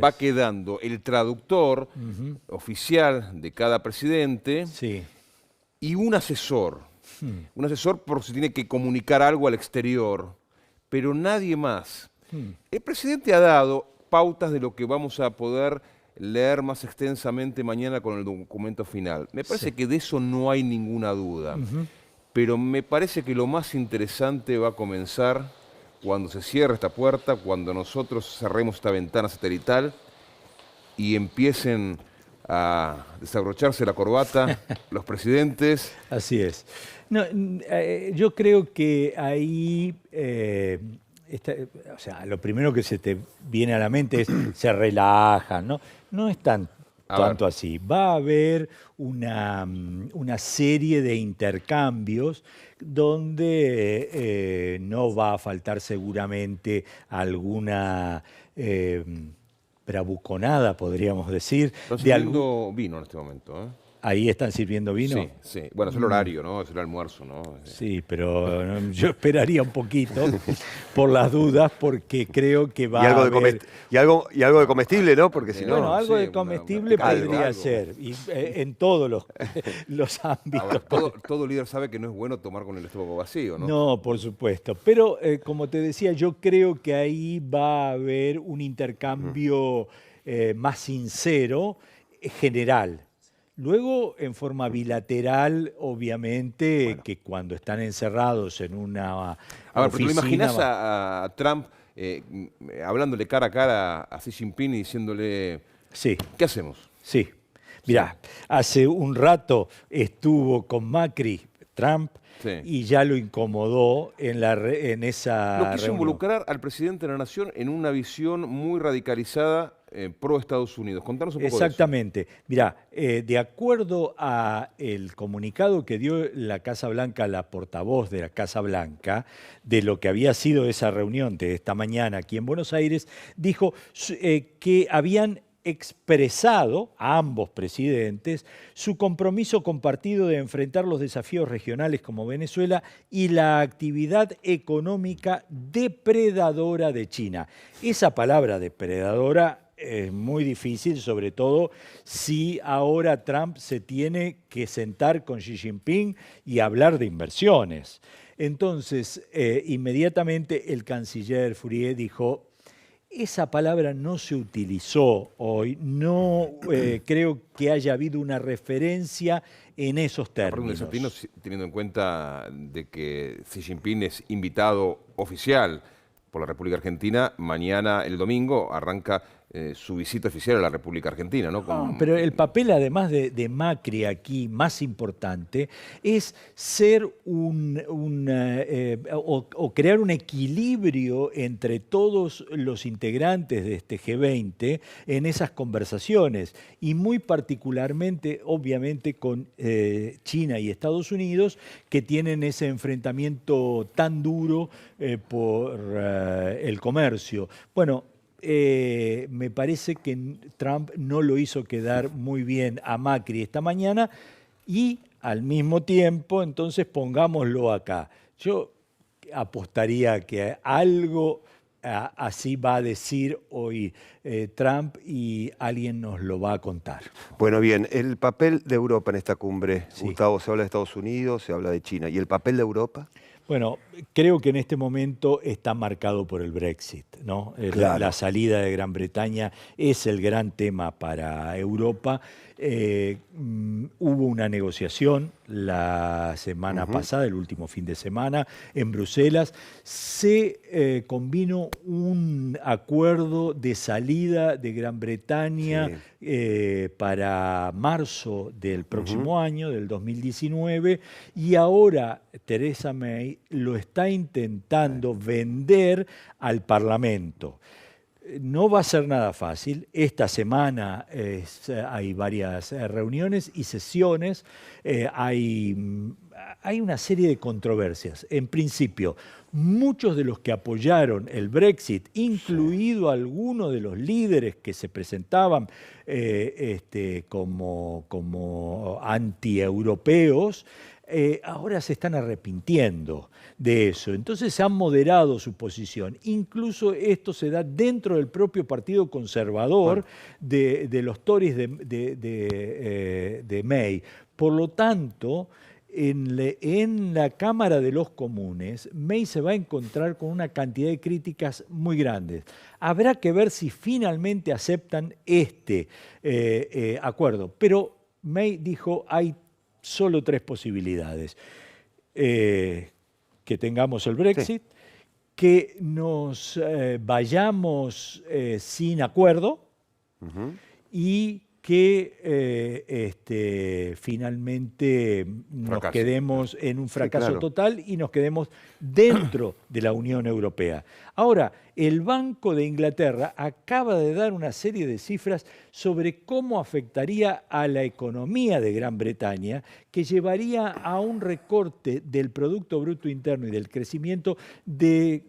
va quedando el traductor oficial de cada presidente y un asesor. Un asesor por si tiene que comunicar algo al exterior, pero nadie más. El presidente ha dado pautas de lo que vamos a poder leer más extensamente mañana con el documento final. Me parece que de eso no hay ninguna duda, pero me parece que lo más interesante va a comenzar cuando se cierre esta puerta, cuando nosotros cerremos esta ventana satelital y empiecen a desabrocharse la corbata los presidentes. Así es. No, yo creo que ahí, o sea, lo primero que se te viene a la mente es se relajan, ¿no? No es tanto así. Va a haber una serie de intercambios donde no va a faltar seguramente alguna bravuconada, podríamos decir. Están sirviendo vino en este momento, ¿eh? Ahí están sirviendo vino. Sí, sí. Bueno, es el horario, ¿no? Es el almuerzo, ¿no? Sí, pero yo esperaría un poquito por las dudas, porque creo que va a haber... Y algo de comestible, ¿no? Porque si no... Bueno, algo de comestible podría ser, y en todos los ámbitos. Ahora, todo líder sabe que no es bueno tomar con el estómago vacío, ¿no? No, por supuesto. Pero, como te decía, yo creo que ahí va a haber un intercambio más sincero, general. Luego, en forma bilateral, obviamente, que cuando están encerrados en una oficina... A ver, pero ¿te lo imaginas a Trump hablándole cara a cara a Xi Jinping y diciéndole... Sí. ¿Qué hacemos? Sí. Mirá, hace un rato estuvo con Macri, Trump, y ya lo incomodó en esa Lo quiso reunión. Involucrar al presidente de la Nación en una visión muy radicalizada pro Estados Unidos. Contanos un poco Exactamente. de eso. Mirá, de acuerdo a el comunicado que dio la Casa Blanca, la portavoz de la Casa Blanca, de lo que había sido esa reunión de esta mañana aquí en Buenos Aires, dijo que habían expresado a ambos presidentes su compromiso compartido de enfrentar los desafíos regionales como Venezuela y la actividad económica depredadora de China. Esa palabra depredadora es muy difícil, sobre todo si ahora Trump se tiene que sentar con Xi Jinping y hablar de inversiones. Entonces, inmediatamente el canciller Fourier dijo: esa palabra no se utilizó hoy, no creo que haya habido una referencia en esos términos. Teniendo en cuenta de que Xi Jinping es invitado oficial por la República Argentina, mañana, el domingo, arranca su visita oficial a la República Argentina, ¿no? No, pero el papel, además de Macri aquí, más importante, es ser o crear un equilibrio entre todos los integrantes de este G20 en esas conversaciones, y muy particularmente, obviamente, con China y Estados Unidos, que tienen ese enfrentamiento tan duro por el comercio. Bueno, me parece que Trump no lo hizo quedar muy bien a Macri esta mañana, y al mismo tiempo, entonces, pongámoslo acá. Yo apostaría que algo así va a decir hoy Trump, y alguien nos lo va a contar. Bueno, bien, el papel de Europa en esta cumbre. Sí. Gustavo, se habla de Estados Unidos, se habla de China. ¿Y el papel de Europa? Bueno, creo que en este momento está marcado por el Brexit, ¿no? Claro. La salida de Gran Bretaña es el gran tema para Europa. Hubo una negociación la semana pasada, el último fin de semana, en Bruselas. Se convino un acuerdo de salida de Gran Bretaña para marzo del próximo año, del 2019, y ahora Theresa May lo está intentando vender al Parlamento. No va a ser nada fácil. Esta semana hay varias reuniones y sesiones. Hay una serie de controversias. En principio, muchos de los que apoyaron el Brexit, incluido algunos de los líderes que se presentaban como anti-europeos, ahora se están arrepintiendo de eso. Entonces se han moderado su posición. Incluso esto se da dentro del propio Partido Conservador de los Tories de May. Por lo tanto, en la Cámara de los Comunes, May se va a encontrar con una cantidad de críticas muy grandes. Habrá que ver si finalmente aceptan este acuerdo. Pero May dijo: hay solo 3 posibilidades. Que tengamos el Brexit, que nos vayamos sin acuerdo, y que finalmente nos quedemos en un fracaso total y nos quedemos dentro de la Unión Europea. Ahora, el Banco de Inglaterra acaba de dar una serie de cifras sobre cómo afectaría a la economía de Gran Bretaña, que llevaría a un recorte del Producto Bruto Interno y del crecimiento de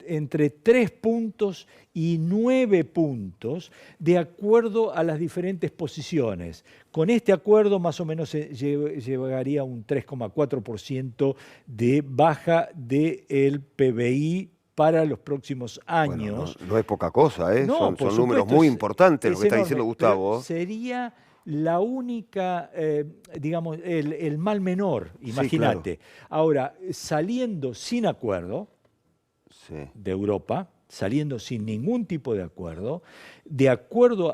entre 3 puntos y 9 puntos, de acuerdo a las diferentes posiciones. Con este acuerdo más o menos se llegaría a un 3,4% de baja del PBI para los próximos años. Bueno, no es poca cosa, ¿eh? No, son números muy importantes, lo que está diciendo Gustavo. Sería la única, digamos, el mal menor, imagínate. Sí, claro. Ahora, saliendo sin acuerdo de Europa, saliendo sin ningún tipo de acuerdo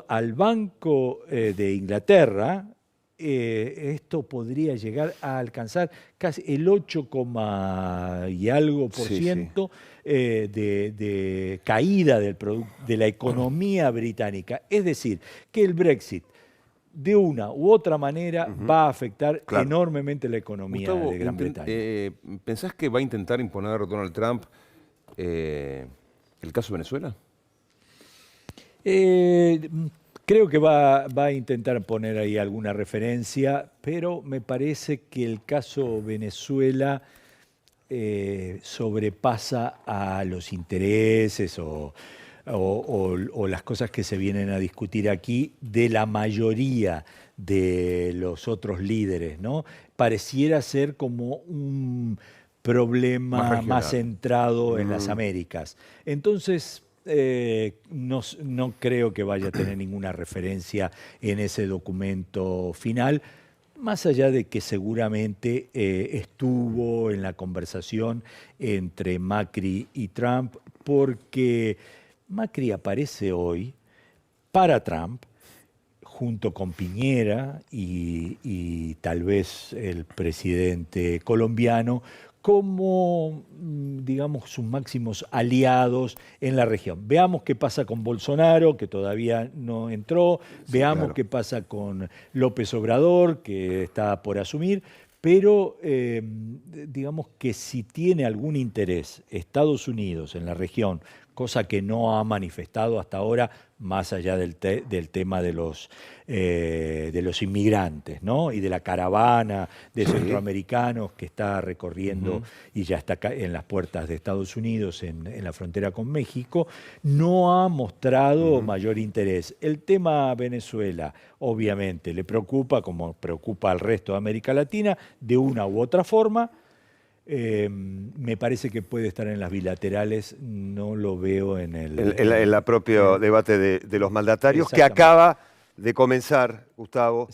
al Banco de Inglaterra, esto podría llegar a alcanzar casi el 8, y algo por ciento de caída de la economía británica. Es decir, que el Brexit, de una u otra manera, va a afectar enormemente la economía de Gran Bretaña. ¿Pensás que va a intentar imponer Donald Trump el caso Venezuela? Creo que va a intentar poner ahí alguna referencia, pero me parece que el caso Venezuela sobrepasa a los intereses o o las cosas que se vienen a discutir aquí de la mayoría de los otros líderes, ¿no? Pareciera ser como un problema más centrado en las Américas. Entonces, no creo que vaya a tener ninguna referencia en ese documento final, más allá de que seguramente estuvo en la conversación entre Macri y Trump, porque Macri aparece hoy para Trump, junto con Piñera y tal vez el presidente colombiano, como, digamos, sus máximos aliados en la región. Veamos qué pasa con Bolsonaro, que todavía no entró, veamos qué pasa con López Obrador, que está por asumir, pero digamos que si tiene algún interés Estados Unidos en la región, cosa que no ha manifestado hasta ahora, más allá del tema de los inmigrantes, ¿no? Y de la caravana de centroamericanos que está recorriendo y ya está en las puertas de Estados Unidos, en la frontera con México, no ha mostrado mayor interés. El tema Venezuela, obviamente, le preocupa, como preocupa al resto de América Latina, de una u otra forma. Me parece que puede estar en las bilaterales, no lo veo en el propio debate de los mandatarios, que acaba de comenzar, Gustavo,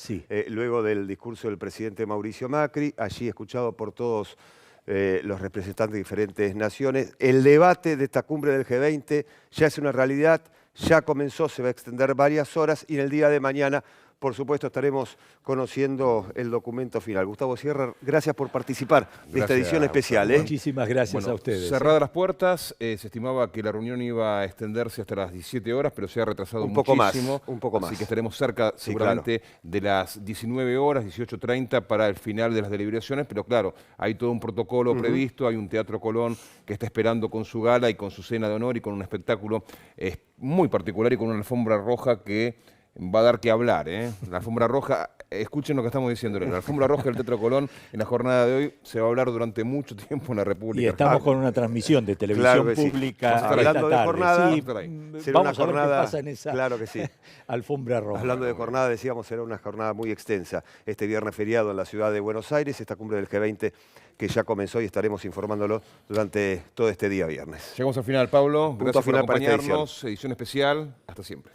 luego del discurso del presidente Mauricio Macri, allí escuchado por todos los representantes de diferentes naciones. El debate de esta cumbre del G20 ya es una realidad, ya comenzó, se va a extender varias horas y en el día de mañana, por supuesto, estaremos conociendo el documento final. Gustavo Sierra, gracias por participar de esta edición especial. Muchísimas gracias a ustedes. Cerradas las puertas, se estimaba que la reunión iba a extenderse hasta las 17 horas, pero se ha retrasado un poco muchísimo. Un poco más. Así que estaremos cerca, seguramente, de las 19 horas, 18:30, para el final de las deliberaciones. Pero claro, hay todo un protocolo previsto, hay un Teatro Colón que está esperando con su gala y con su cena de honor y con un espectáculo muy particular y con una alfombra roja que va a dar que hablar, ¿eh? La alfombra roja, escuchen lo que estamos diciendo, la alfombra roja del Teatro Colón en la jornada de hoy se va a hablar durante mucho tiempo en la República. Y estamos con una transmisión de televisión pública. Hablando de jornada, será una jornada, pasa en esa alfombra roja. Hablando de jornada, decíamos, será una jornada muy extensa. Este viernes feriado en la ciudad de Buenos Aires, esta cumbre del G20 que ya comenzó y estaremos informándolo durante todo este día viernes. Llegamos al final, Pablo. Gracias por acompañarnos. Edición especial. Hasta siempre.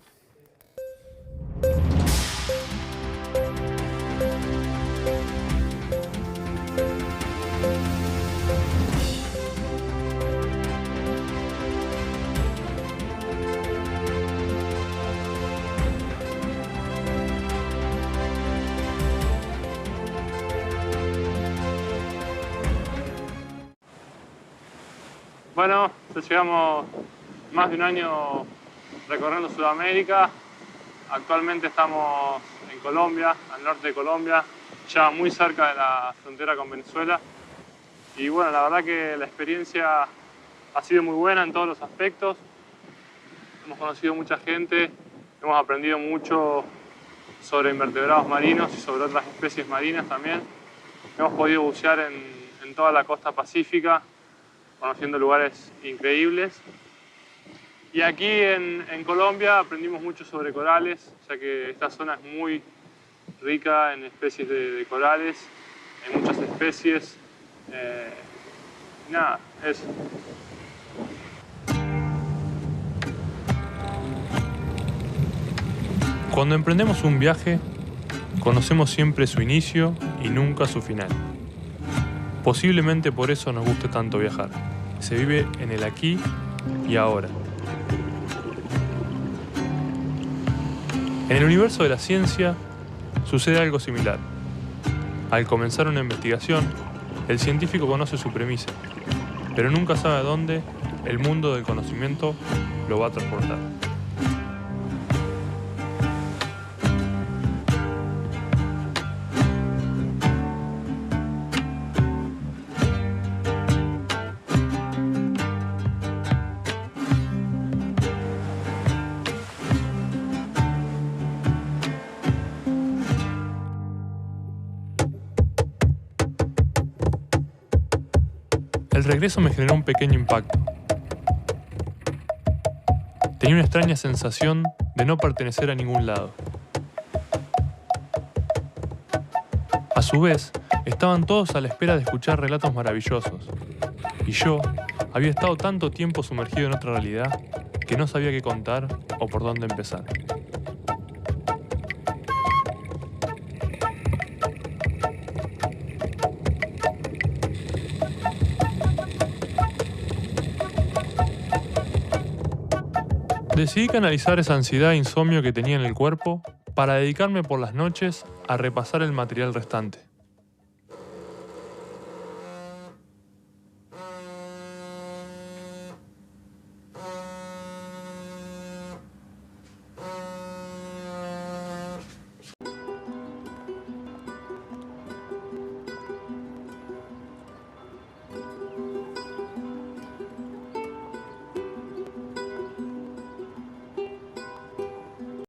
Bueno, ya llevamos más de un año recorriendo Sudamérica. Actualmente estamos en Colombia, al norte de Colombia, ya muy cerca de la frontera con Venezuela. Y bueno, la verdad que la experiencia ha sido muy buena en todos los aspectos. Hemos conocido mucha gente, hemos aprendido mucho sobre invertebrados marinos y sobre otras especies marinas también. Hemos podido bucear en toda la costa pacífica, conociendo lugares increíbles. Y aquí en Colombia aprendimos mucho sobre corales, ya que esta zona es muy rica en especies de corales, hay muchas especies. Nada, eso. Cuando emprendemos un viaje, conocemos siempre su inicio y nunca su final. Posiblemente por eso nos guste tanto viajar. Se vive en el aquí y ahora. En el universo de la ciencia sucede algo similar. Al comenzar una investigación, el científico conoce su premisa, pero nunca sabe a dónde el mundo del conocimiento lo va a transportar. El regreso me generó un pequeño impacto. Tenía una extraña sensación de no pertenecer a ningún lado. A su vez, estaban todos a la espera de escuchar relatos maravillosos. Y yo había estado tanto tiempo sumergido en otra realidad que no sabía qué contar o por dónde empezar. Decidí canalizar esa ansiedad e insomnio que tenía en el cuerpo para dedicarme por las noches a repasar el material restante.